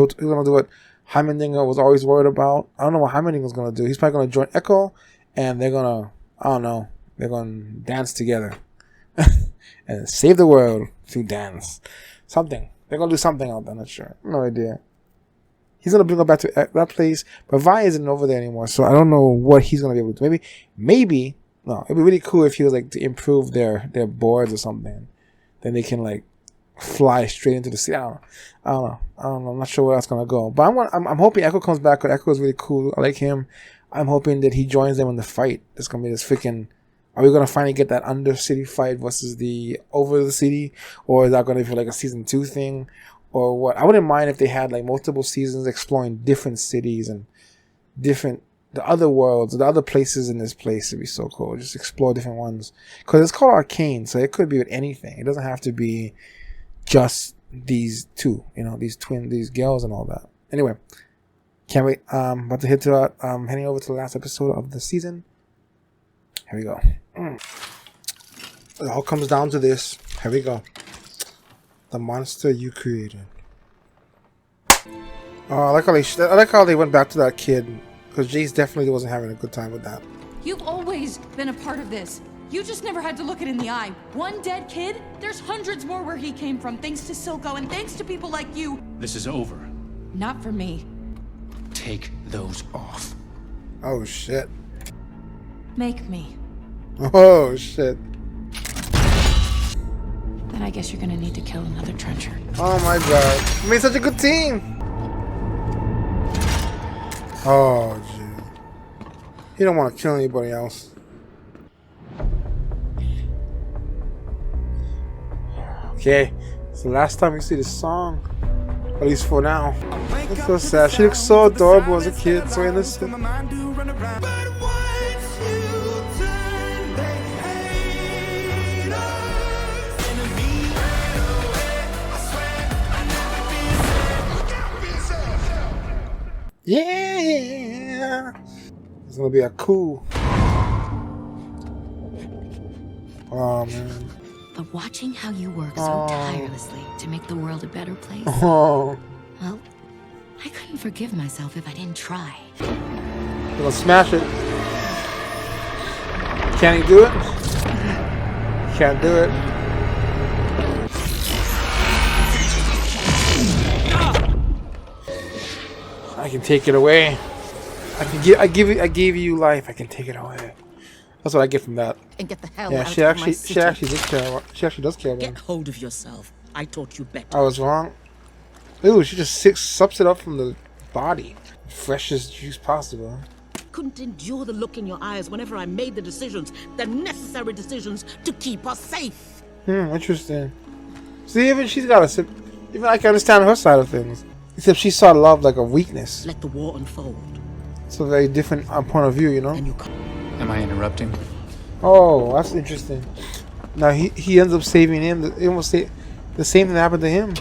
Heimerdinger was always worried about. I don't know what Heimerdinger's gonna do. He's probably gonna join Echo, and they're gonna dance together. And save the world through dance. Something. They're gonna do something out there, I'm not sure. No idea. He's going to bring her back to that place. But Vi isn't over there anymore. So I don't know what he's going to be able to do. Maybe. No, it'd be really cool if he was like to improve their boards or something. Then they can like fly straight into the sea. I don't know. I'm not sure where that's going to go. But I'm hoping Echo comes back. Because Echo is really cool. I like him. I'm hoping that he joins them in the fight. It's going to be this freaking... Are we going to finally get that under-city fight versus the over-the-city? Or is that going to be like a season 2 thing? Or what? I wouldn't mind if they had like multiple seasons exploring different cities and the other worlds, the other places in this place. It'd be so cool. Just explore different ones. Because it's called Arcane, so it could be with anything. It doesn't have to be just these two, these girls and all that. Anyway, can't wait. About to heading over to the last episode of the season. Here we go. It all comes down to this. Here we go. The monster you created. Oh, I like how they went back to that kid, because Jace definitely wasn't having a good time with that. You've always been a part of this. You just never had to look it in the eye. One dead kid? There's hundreds more where he came from, thanks to Silco and thanks to people like you. This is over. Not for me. Take those off. Oh shit. Make me. Oh shit. Then I guess you're gonna need to kill another trencher. Oh my god. You made such a good team! Oh, dude. He don't want to kill anybody else. Okay. It's the last time we see this song. At least for now. It's so sad. She looks so adorable as a kid, so innocent. Yeah, it's gonna be a cool. Oh man. But watching how you work so tirelessly to make the world a better place. Oh. Well, I couldn't forgive myself if I didn't try. You're gonna smash it. Can he do it? Can't do it. I can take it away. I gave you life. I can take it away. That's what I get from that. And get the hell yeah, out she of actually my she city. actually does care about. She actually does care about Get him. hold of yourself. I taught you better. I was wrong. Ooh, she just sups it up from the body. Freshest juice possible. Couldn't endure the look in your eyes whenever I made the decisions, the necessary decisions to keep us safe. Interesting. See, even she's got a sip. Even I can understand her side of things. Except she saw love like a weakness. Let the war unfold. It's a very different point of view, you know? Am I interrupting? Oh, that's interesting. Now he ends up saving him. It almost the same thing happened to him.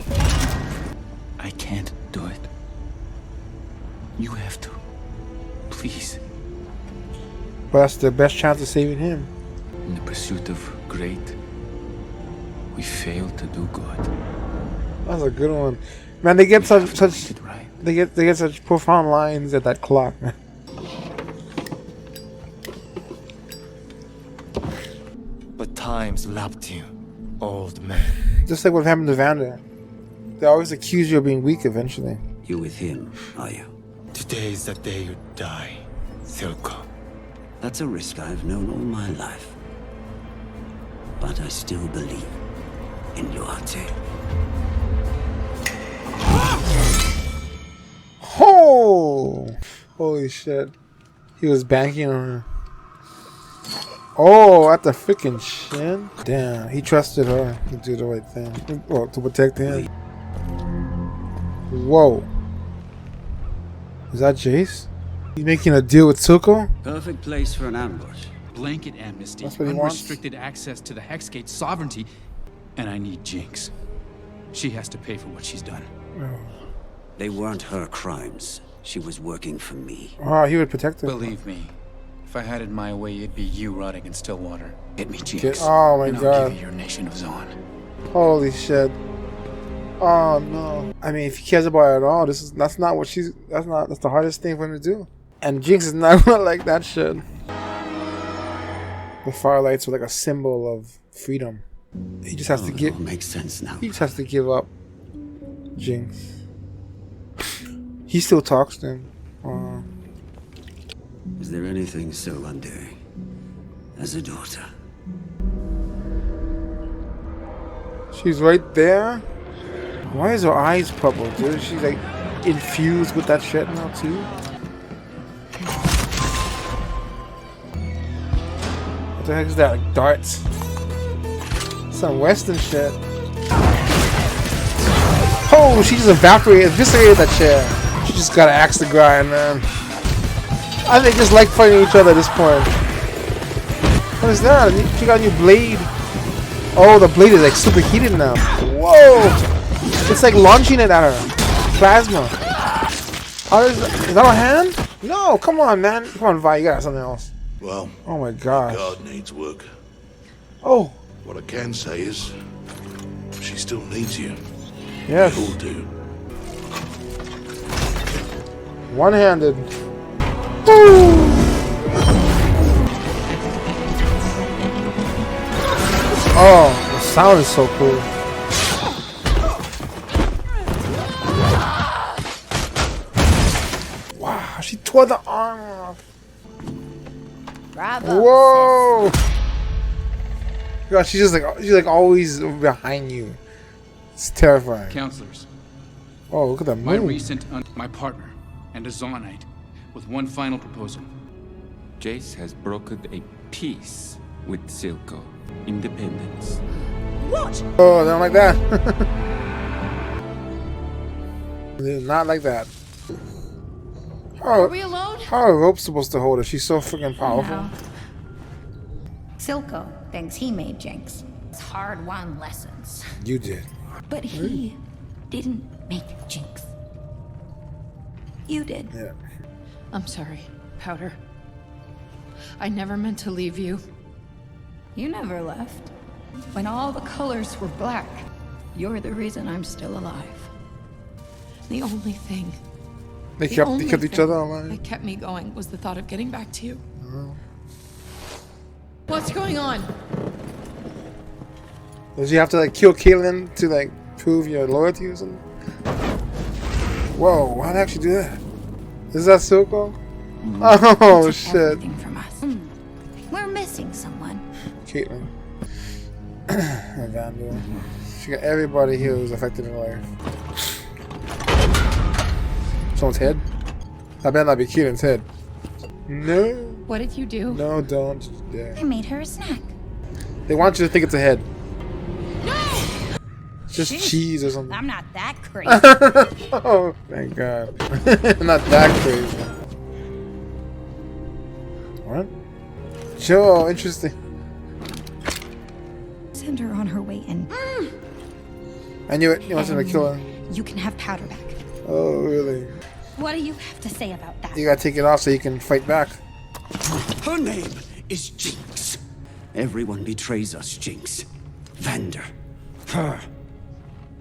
I can't do it. You have to. Please. But that's the best chance of saving him. In the pursuit of great, we fail to do good. That's a good one. Man, they get such they get such profound lines at that clock, man. But time's lapped you, old man. Just like what happened to Vander. They always accuse you of being weak eventually. You with him, are you? Today's the day you die, Silco. That's a risk I've known all my life. But I still believe in your tale. Oh! Holy shit. He was banking on her. Oh, at the freaking shin? Damn, he trusted her to do the right thing. Well, to protect him. Whoa. Is that Jace? He's making a deal with Silco? Perfect place for an ambush. Blanket amnesty, That's what he wants. unrestricted access to the Hexgate sovereignty, and I need Jinx. She has to pay for what she's done. They weren't her crimes. She was working for me. Oh, he would protect her. Believe me, if I had it my way, it'd be you rotting in Stillwater. Get me Jinx. Oh my and I'll god. give you your nation of Zon. Holy shit. Oh no. I mean, if he cares about her at all, that's the hardest thing for him to do. And Jinx is not gonna like that shit. The firelights were like a symbol of freedom. He just has to give. It all makes sense now. He just has to give up. Jinx. He still talks to him. Is there anything so undoing as a daughter? She's right there. Why is her eyes purple, dude? She's like infused with that shit now too. What the heck is that? Like darts. Some western shit. Oh, she just eviscerated that chair. She just got an axe to grind, man. I think just like fighting each other at this point. What is that? She got a new blade. Oh, the blade is like super heated now. Whoa! It's like launching it at her. Plasma. How is that a hand? No, come on, man. Come on, Vi, you got something else. Well, oh my gosh. The guard needs work. Oh. What I can say is, she still needs you. Yes. They all do. One-handed. Oh, the sound is so cool. Wow, she tore the arm off. Bravo. Whoa! God, she's like always behind you. It's terrifying. Counselors. Oh, look at that move. My partner and a Zonite with one final proposal. Jace has brokered a peace with Silco. Independence. What? Oh, they don't like that. They do not like that. Are we alone? How are ropes supposed to hold her? She's so freaking powerful. No. Silco thinks he made Jinx. It's hard-won lessons. You did. But he didn't make Jinx. You did. Yeah. I'm sorry, Powder. I never meant to leave you. You never left. When all the colors were black, you're the reason I'm still alive. The only thing They kept each other alive. that kept me going was the thought of getting back to you. What's going on? Does you have to like kill Caitlyn to like prove your loyalty or something? Whoa, how'd I actually do that? Is that Silco? Oh shit. From us. We're missing someone. Caitlyn. And Vandal. She got everybody here who's affected in life. Someone's head? I better not be Kieran's head. No. What did you do? No, don't. Yeah. I made her a snack. They want you to think it's a head. No! It's just cheese or something. I'm not that crazy. Oh, thank God. Not that crazy. What? Joe, interesting. Send her on her way in. I knew it. You wanted to kill her. You can have powder back. Oh, really? What do you have to say about that? You gotta take it off so you can fight back. Her name is Jinx. Everyone betrays us, Jinx. Vander. Her.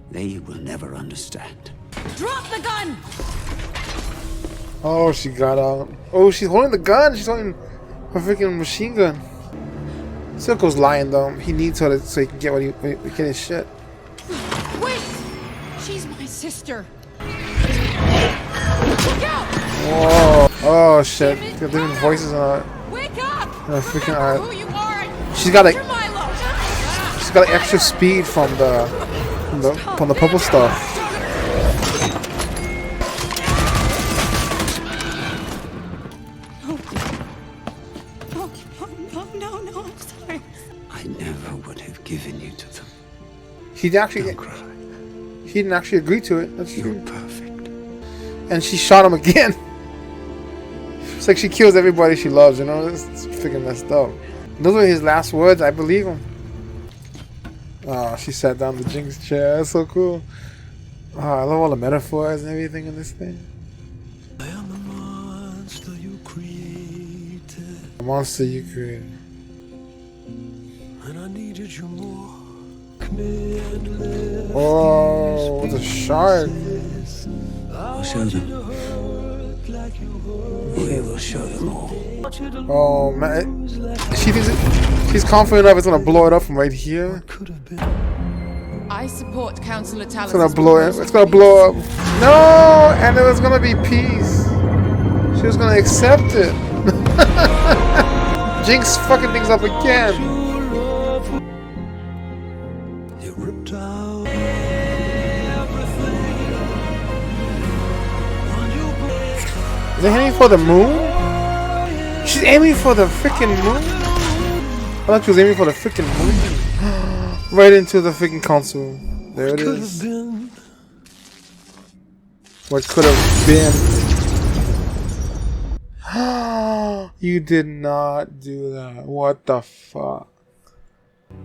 They will never understand. Drop the gun! Oh, she got out. Oh, she's holding the gun. She's holding her freaking machine gun. Silco's lying though. He needs her so he can get what he get his shit. Wait! She's my sister. Whoa! Oh shit! Got different voices on her. Wake up! Freaking Who you are? She's got extra speed from the purple stuff. No, I'm sorry. I never would have given you to them. He didn't actually agree to it. That's true. You're perfect. And she shot him again. It's like she kills everybody she loves, you know? It's freaking messed up. Those were his last words. I believe him. Oh, she sat down the Jinx chair. That's so cool. Oh, I love all the metaphors and everything in this thing. I am the monster you created. The monster you created. And I needed you more. Oh, the shark. I'll show them. We will show them all. Oh man, she thinks she's confident enough it's gonna blow it up from right here. I support Councillor Talos. It's gonna blow it. It's gonna blow up. No, and it was gonna be peace. She was gonna accept it. Jinx fucking things up again. Is it aiming for the moon? She's aiming for the freaking moon? I thought she was aiming for the freaking moon. Right into the freaking console. There it is. What could have been? You did not do that. What the fuck?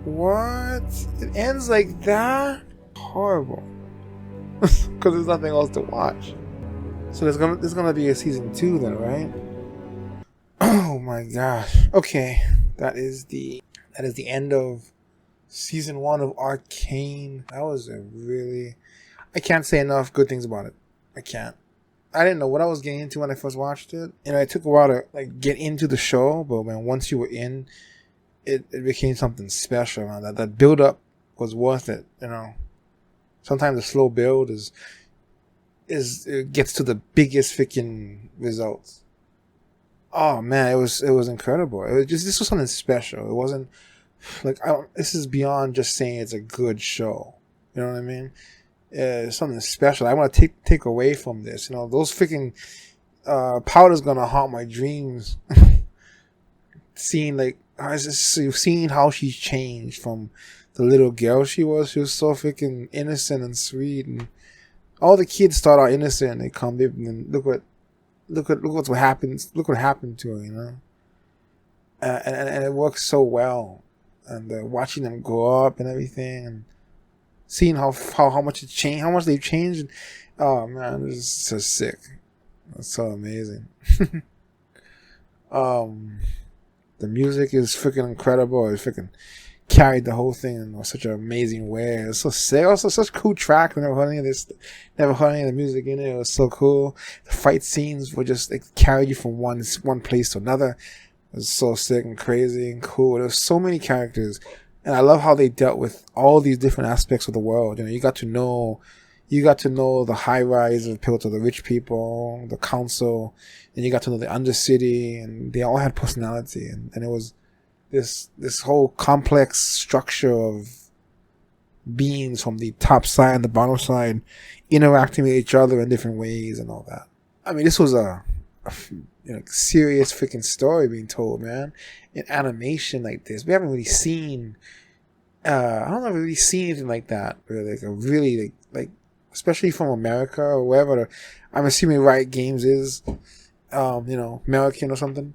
What? It ends like that? Horrible. Because there's nothing else to watch. So there's gonna be a season 2 then, right? Oh my gosh. Okay, that is the end of season 1 of Arcane. That was I can't say enough good things about it. I can't. I didn't know what I was getting into when I first watched it, and it took a while to like get into the show. But man, once you were in, it became something special. Man. That build up was worth it. You know, sometimes the slow build it gets to the biggest freaking results. Oh man, it was incredible. This was something special. It wasn't like this is beyond just saying it's a good show. You know what I mean? It's something special. I want to take away from this. You know, those freaking powder's gonna haunt my dreams. Seeing how she's changed from the little girl she was. She was so freaking innocent and sweet, and all the kids start out innocent. They come in and look what happens. Look what happened to her, you know. And it works so well. And watching them grow up and everything, and seeing how much it changed, how much they've changed. And, oh man, it's so sick. It's so amazing. The music is freaking incredible. It freaking carried the whole thing in such an amazing way. It's so sick. Also, such a cool track. I never heard any of this. Never heard any of the music in it. It was so cool. The fight scenes were just like carried you from one place to another. It was so sick and crazy and cool. There was so many characters, and I love how they dealt with all these different aspects of the world. You know, you got to know the high rise of people to the rich people, the council, and you got to know the undercity, and they all had personality, and it was this whole complex structure of beings from the top side and the bottom side interacting with each other in different ways and all that. I mean, this was a serious freaking story being told, man. In animation like this, we haven't really seen. I don't know if we've really seen anything like that. Really, like a really like especially from America or wherever. I'm assuming Riot Games is, American or something.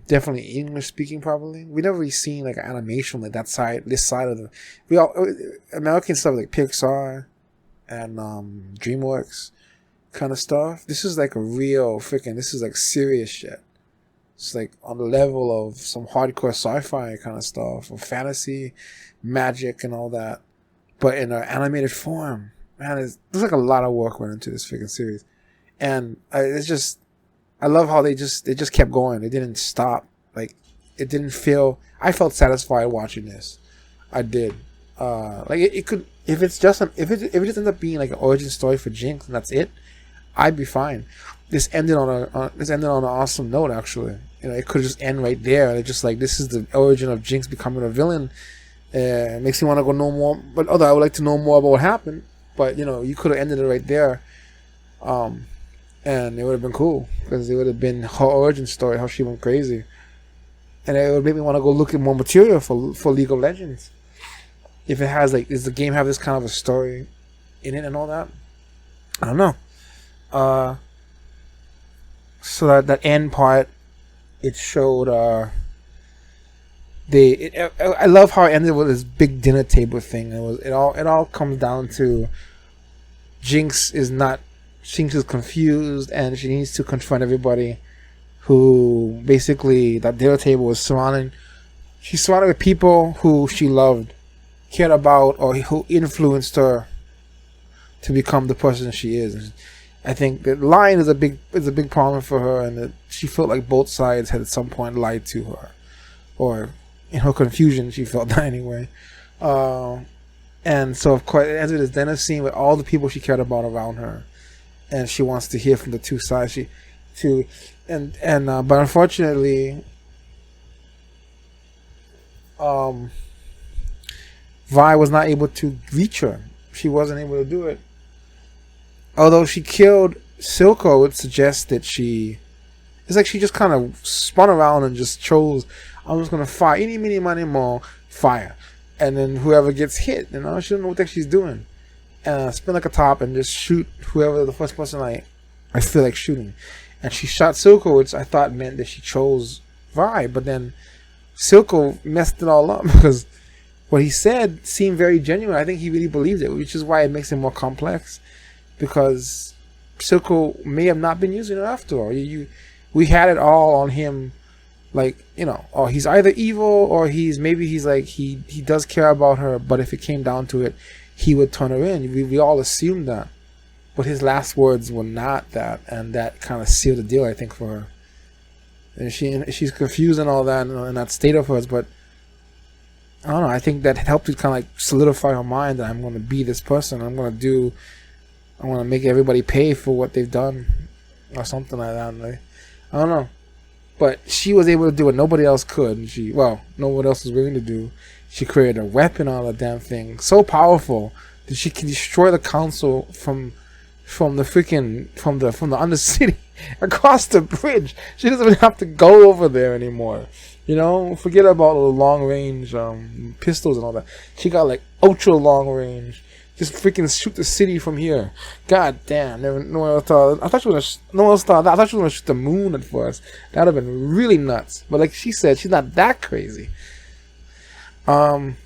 Definitely English speaking, probably. We never really seen like an animation like that side. This side of American stuff like Pixar and DreamWorks kind of stuff. This is like a real freaking. This is like serious shit. It's like on the level of some hardcore sci-fi kind of stuff, or fantasy, magic, and all that, but in an animated form. Man, there's like a lot of work went into this freaking series, and I love how they just kept going. They didn't stop. Like it didn't feel. I felt satisfied watching this. I did. Like it could if it just ends up being like an origin story for Jinx and that's it, I'd be fine. This ended on an awesome note. Actually, it could just end right there. And it's just like this is the origin of Jinx becoming a villain. It makes me want to go know more. But although I would like to know more about what happened. But you could have ended it right there. And it would have been cool because it would have been her origin story, how she went crazy, and it would make me want to go look at more material for League of Legends. If it has does the game have this kind of a story in it and all that? I don't know. So that end part, it showed. I love how it ended with this big dinner table thing. It all comes down to Jinx is confused and she needs to confront everybody who basically that dinner table was surrounded. She's surrounded with people who she loved, cared about, or who influenced her to become the person she is. And I think that lying is a big problem for her, and that she felt like both sides had at some point lied to her, or in her confusion she felt that anyway. And so of course it ends with this dinner scene with all the people she cared about around her. And she wants to hear from the two sides. But unfortunately, Vi was not able to reach her. She wasn't able to do it. Although she killed Silco, it would suggest that it's like she just kind of spun around and just chose, I'm just gonna fire any, mini, money, more, fire, and then whoever gets hit, she don't know what the heck she's doing. Spin like a top and just shoot whoever the first person I feel like shooting. And she shot Silco, which I thought meant that she chose Vi, but then Silco messed it all up because what he said seemed very genuine. I think he really believed it, which is why it makes it more complex, because Silco may have not been using it after all. We had it all on him, or he's either evil or he does care about her, but if it came down to it, he would turn her in. We all assumed that, but his last words were not that, and that kind of sealed the deal, I think, for her. And she's confused and all that, in that state of hers. But I don't know. I think that helped to kind of solidify her mind that I'm going to be this person. I'm going to make everybody pay for what they've done, or something like that. I don't know. But she was able to do what nobody else could. And nobody else was willing to do. She created a weapon out of the damn thing, so powerful that she can destroy the council from the undercity across the bridge. She doesn't even have to go over there anymore. Forget about the long range pistols and all that. She got ultra long range. Just freaking shoot the city from here. God damn! No one else thought. I thought she was gonna shoot the moon at first. That'd have been really nuts. But like she said, she's not that crazy. And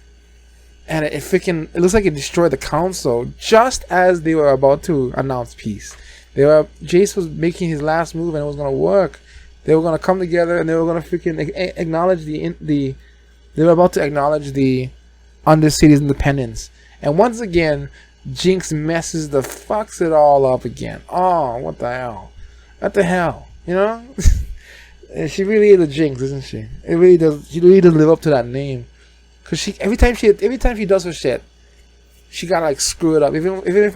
it looks like it destroyed the council just as they were about to announce peace. Jace was making his last move and it was gonna work. They were gonna come together and they were gonna freaking acknowledge they were about to acknowledge the Undercity's independence. And once again, Jinx fucks it all up again. Oh, what the hell? What the hell? She really is a Jinx, isn't she? It really does. She really does live up to that name. Cause every time she does her shit, she gotta screw it up. Even if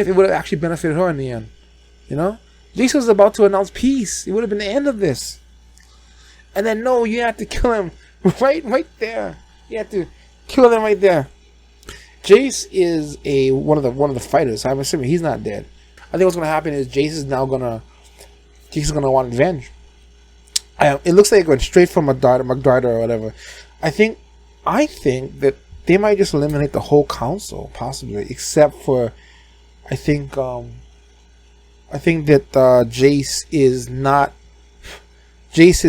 it would have actually benefited her in the end, Jace was about to announce peace. It would have been the end of this. And then no, you have to kill him right there. You have to kill them right there. Jace is one of the fighters. I'm assuming he's not dead. think what's gonna happen is Jason's gonna want revenge. It looks like it went straight from McDarter or whatever. I think that they might just eliminate the whole council, possibly, except for I think that Jace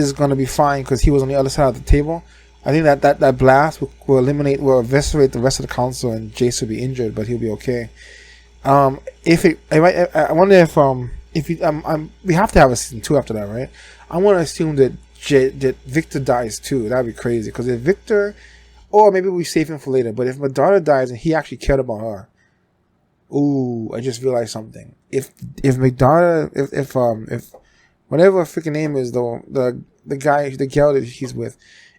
is gonna be fine because he was on the other side of the table. I think that blast will eviscerate the rest of the council, and Jace will be injured, but he'll be okay. I wonder if we have to have a season 2 after that, right? I want to assume that Victor dies too. That'd be crazy. Because if Victor, or maybe we save him for later. But if Madara dies and he actually cared about her, ooh, I just realized something. If Madara, if whatever freaking name is the guy, the girl that he's with,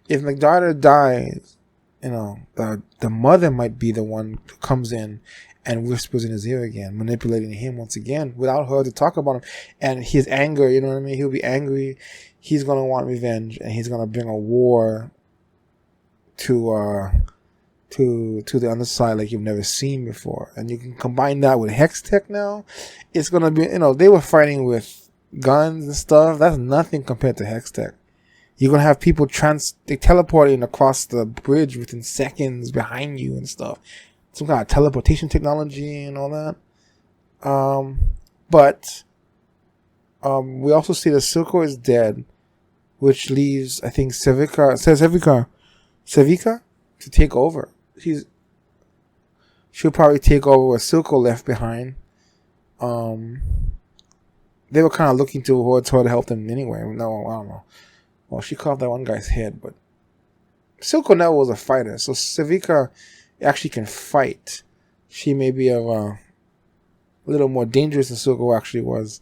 if Madara dies, the mother might be the one who comes in and whispers in his ear again, manipulating him once again without her to talk about him. And his anger, you know what I mean? He'll be angry. He's going to want revenge, and he's going to bring a war to the underside like you've never seen before. And you can combine that with Hex Tech now. It's going to be, they were fighting with guns and stuff. That's nothing compared to Hex Tech. You're going to have people teleporting across the bridge within seconds behind you and stuff. Some kind of teleportation technology and all that. But we also see that Silco is dead, which leaves, I think, Sevika to take over. She'll probably take over what Silco left behind. They were kind of looking towards her to help them anyway. No, I don't know. Well, she cut off that one guy's head, but Silco never was a fighter, so Sevika actually can fight. She may be a little more dangerous than Silco actually was,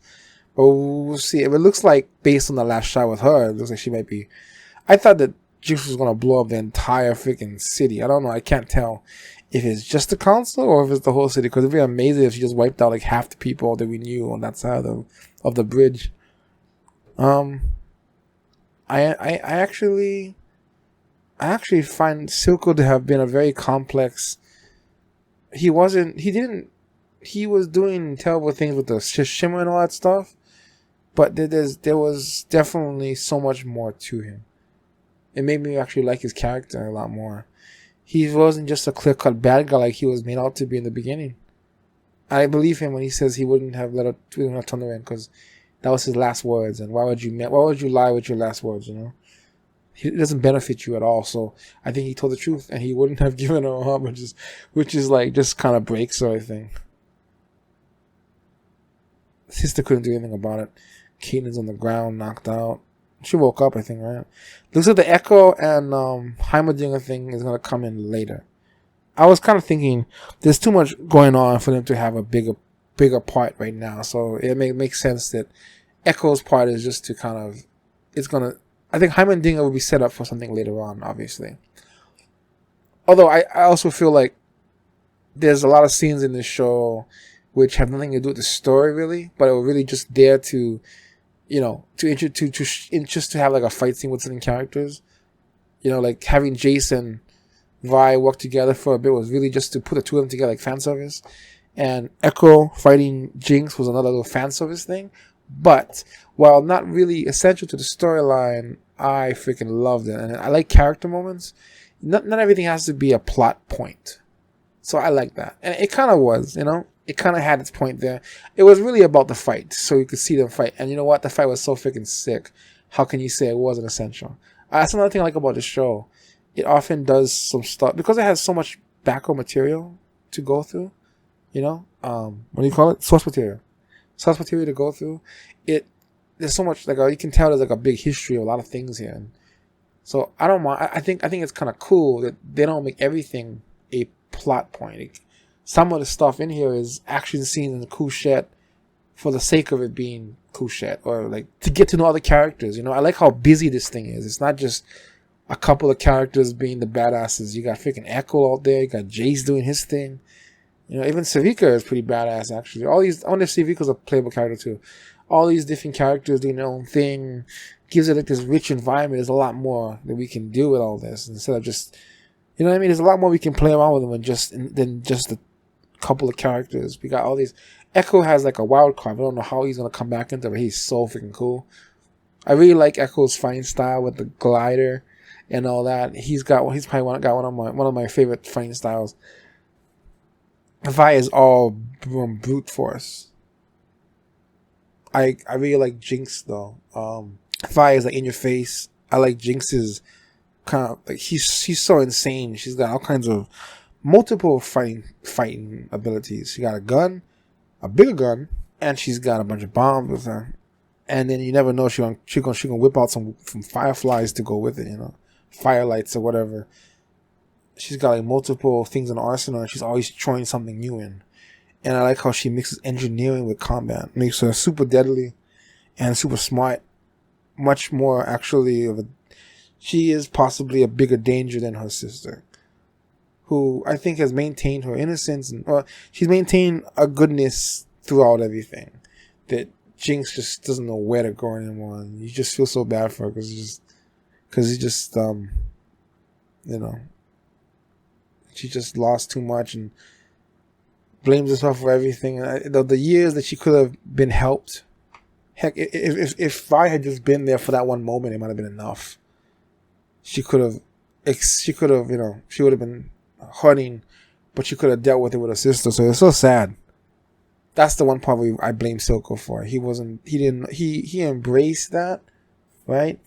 but we'll see. If it looks like, based on the last shot with her, it looks like she might be. I thought that Jinx was gonna blow up the entire freaking city. I don't know. I can't tell if it's just the council or if it's the whole city. Because it'd be amazing if she just wiped out like half the people that we knew on that side of the bridge. I actually find Silco to have been a very complex. He was doing terrible things with the shimmer and all that stuff, but there was definitely so much more to him. It made me actually like his character a lot more. He wasn't just a clear-cut bad guy like he was made out to be in the beginning. I believe him when he says he wouldn't have turned her in because that was his last words. And why would you lie with your last words? It doesn't benefit you at all. So I think he told the truth, and he wouldn't have given her up, which is like just kind of breaks her, I think. Sister couldn't do anything about it. Keaton's on the ground, knocked out. She woke up, I think, right? Looks like the Echo and Heimerdinger thing is gonna come in later. I was kind of thinking there's too much going on for them to have a bigger part right now. So it makes sense that Echo's part is just to kind of, I think Heimerdinger will be set up for something later on, obviously. Although I also feel like there's a lot of scenes in this show which have nothing to do with the story really, but it were really just there to, just to have like a fight scene with certain characters. Like having Jace and Vi work together for a bit was really just to put the two of them together, like fan service. And Echo fighting Jinx was another little fan service thing. But while not really essential to the storyline, I freaking loved it. And I like character moments. Not everything has to be a plot point. So I like that. And it kind of was, It kind of had its point there. It was really about the fight, so you could see them fight. And you know what? The fight was so freaking sick. How can you say it wasn't essential? That's another thing I like about the show. It often does some stuff, because it has so much background material to go through. What do you call it? Source material to go through. There's so much, like, you can tell there's like a big history of a lot of things here. And so I don't mind. I think it's kind of cool that they don't make everything a plot point. Some of the stuff in here is action scenes and cool shit for the sake of it being cool shit, or like to get to know other characters. I like how busy this thing is. It's not just a couple of characters being the badasses. You got freaking Echo out there. You got Jace doing his thing. Even Sevika is pretty badass actually. I wonder if Sevika's a playable character too. All these different characters doing their own thing gives it like this rich environment. There's a lot more that we can do with all this instead of just, There's a lot more we can play around with them than just the couple of characters. We got all these. Echo has like a wild card. I don't know how he's gonna come back into it, but he's so freaking cool. I really like Echo's fighting style with the glider and all that. He's probably one of my favorite fighting styles. Vi is all brute force. I really like Jinx though. Vi is like in your face. I like Jinx's kind of like she's so insane. She's got all kinds of multiple fighting abilities. She got a gun, a bigger gun, and she's got a bunch of bombs with her. And then you never know, she gonna whip out some fireflies to go with it, you know, firelights or whatever. She's got like multiple things in the arsenal, and she's always throwing something new in. And I like how she mixes engineering with combat, makes her super deadly and super smart. Much more actually she is possibly a bigger danger than her sister, who I think has maintained her innocence and she's maintained a goodness throughout everything. That Jinx just doesn't know where to go anymore, and you just feel so bad for her because he just you know, she just lost too much and blames herself for everything. The years that she could have been helped, heck, if Vi had just been there for that one moment, it might have been enough. She could have, you know, she would have been hurting, but she could have dealt with it with her sister. So it's so sad. That's the one part I blame Silco for. He embraced that, right?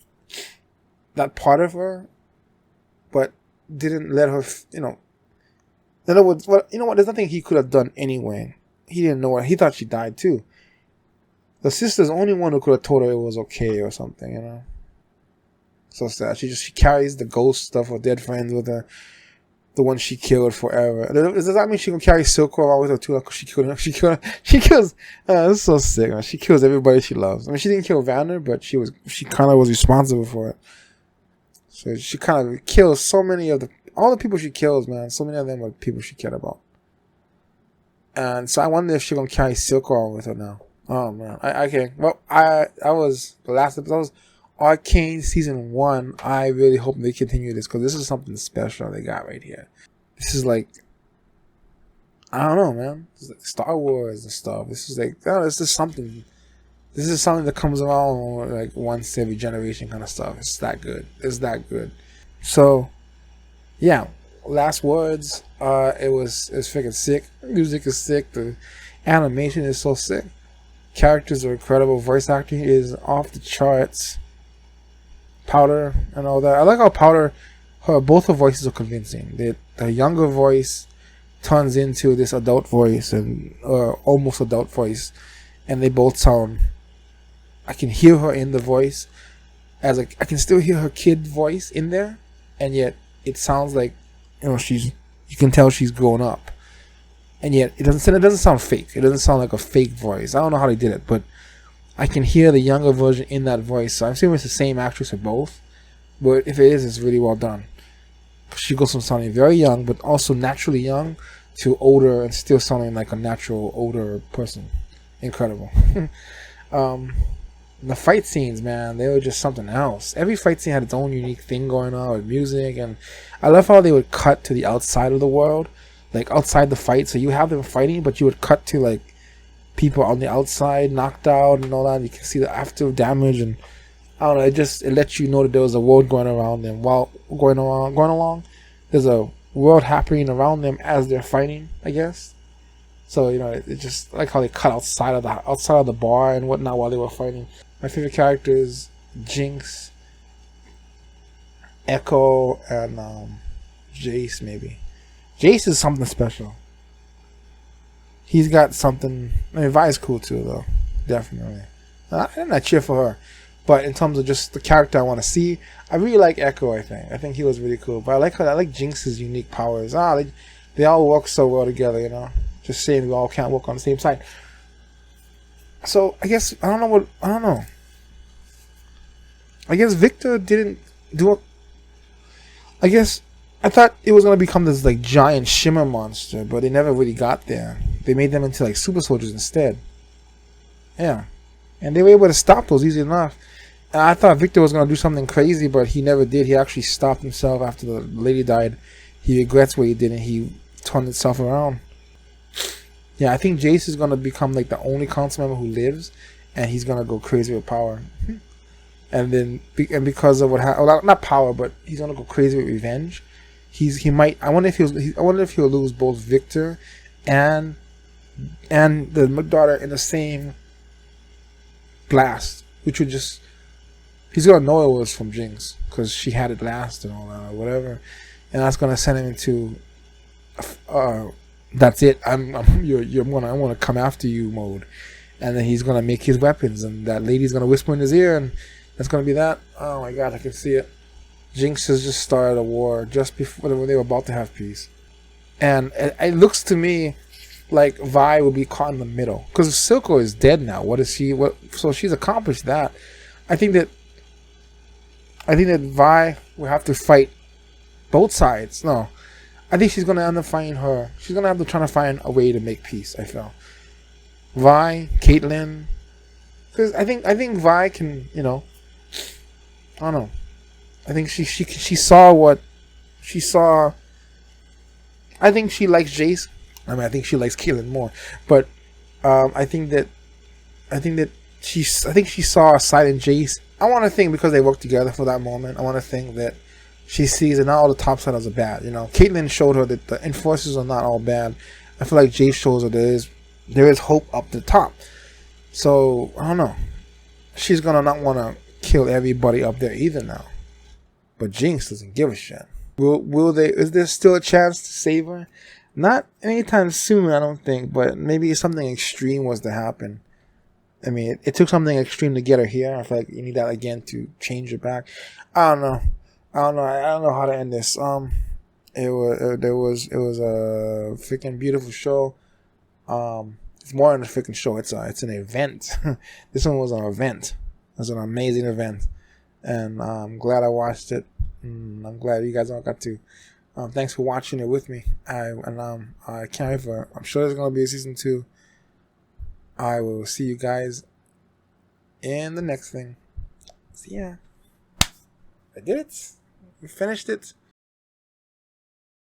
That part of her, but didn't let her, you know. In other words, you know what? There's nothing he could have done anyway. He didn't know he thought she died too. The sister's the only one who could have told her it was okay or something, you know. So sad. She carries the ghost stuff of dead friends with her. The one she killed forever. Does that mean she can carry Silco around with her too? She kills. This is so sick, man. She kills everybody she loves. I mean, she didn't kill Vanner, but she kind of was responsible for it. So she kind of kills so many of all the people she kills, man. So many of them are people she cared about. And so I wonder if she's gonna carry Silco around with her now. Oh man. Okay. Well, I was the last episode. That was Arcane Season 1. I really hope they continue this because this is something special they got right here. This is like, I don't know, man. This is like Star Wars and stuff. This is like, oh, this is something that comes around like once every generation kind of stuff. It's that good. It's that good. So, yeah. Last words. It's freaking sick. Music is sick. The animation is so sick. Characters are incredible. Voice acting is off the charts. Powder and all that. I like how Powder, both her voices are convincing. The younger voice turns into this adult voice and almost adult voice, and they both sound. I can hear her in the voice, I can still hear her kid voice in there, and yet it sounds like, you know, you can tell she's grown up, and yet it doesn't sound fake. It doesn't sound like a fake voice. I don't know how they did it, but I can hear the younger version in that voice. So I'm assuming it's the same actress for both. But if it is, it's really well done. She goes from sounding very young, but also naturally young, to older and still sounding like a natural older person. Incredible. The fight scenes, man, they were just something else. Every fight scene had its own unique thing going on with music. And I love how they would cut to the outside of the world. Like outside the fight. So you have them fighting, but you would cut to like people on the outside knocked out and all that. You can see the after damage, and I don't know, it lets you know that there was a world going around them while going along. There's a world happening around them as they're fighting, I guess. So, you know, it just like how they cut outside of the bar and whatnot while they were fighting. My favorite characters: Jinx, Echo, and Jace. Maybe Jace is something special. He's got something. I mean, Vi is cool too, though. Definitely. I'm not cheer for her, but in terms of just the character I want to see, I really like Echo. I think he was really cool. But I like Jinx's unique powers. They all work so well together. You know, just saying we all can't work on the same side. So I guess I don't know. I guess Victor didn't do it. I guess I thought it was gonna become this like giant shimmer monster, but they never really got there. They made them into like super soldiers instead. Yeah. And they were able to stop those easy enough. And I thought Victor was going to do something crazy, but he never did. He actually stopped himself after the lady died. He regrets what he did, and he turned himself around. Yeah, I think Jace is gonna become like the only council member who lives, and he's gonna go crazy with power. And then, because of what happened, well, not power, but he's gonna go crazy with revenge. He might. I wonder if he'll lose both Victor and the daughter in the same blast, which would just, he's gonna know it was from Jinx because she had it last and all that or whatever, and that's gonna send him into that's it. I'm gonna come after you mode, and then he's gonna make his weapons, and that lady's gonna whisper in his ear, and that's gonna be that. Oh my god, I can see it. Jinx has just started a war just before when they were about to have peace, and it looks to me like Vi will be caught in the middle because Silco is dead now. What is she? So she's accomplished that. I think that Vi will have to fight both sides. No, I think she's gonna end up finding her. She's gonna have to try to find a way to make peace. I feel Vi, Caitlyn, because I think Vi can. I don't know. I think she saw what she saw. I think she likes Jace. I mean, I think she likes Caitlyn more, but I think she saw a side in Jace. I want to think because they worked together for that moment. I want to think that she sees that not all the topsiders are bad. Caitlyn showed her that the enforcers are not all bad. I feel like Jace shows her there is hope up the top. So I don't know. She's gonna not want to kill everybody up there either now. But Jinx doesn't give a shit. Will they? Is there still a chance to save her? Not anytime soon, I don't think. But maybe if something extreme was to happen. I mean, it took something extreme to get her here. I feel like you need that again to change her back. I don't know. I don't know how to end this. It was a freaking beautiful show. It's more than a freaking show. It's an event. This one was an event. It was an amazing event, and I'm glad I watched it. I'm glad you guys all got to. Thanks for watching it with me. I can't wait for. I'm sure there's gonna be a season 2. I will see you guys in the next thing. See ya. I did it. We finished it.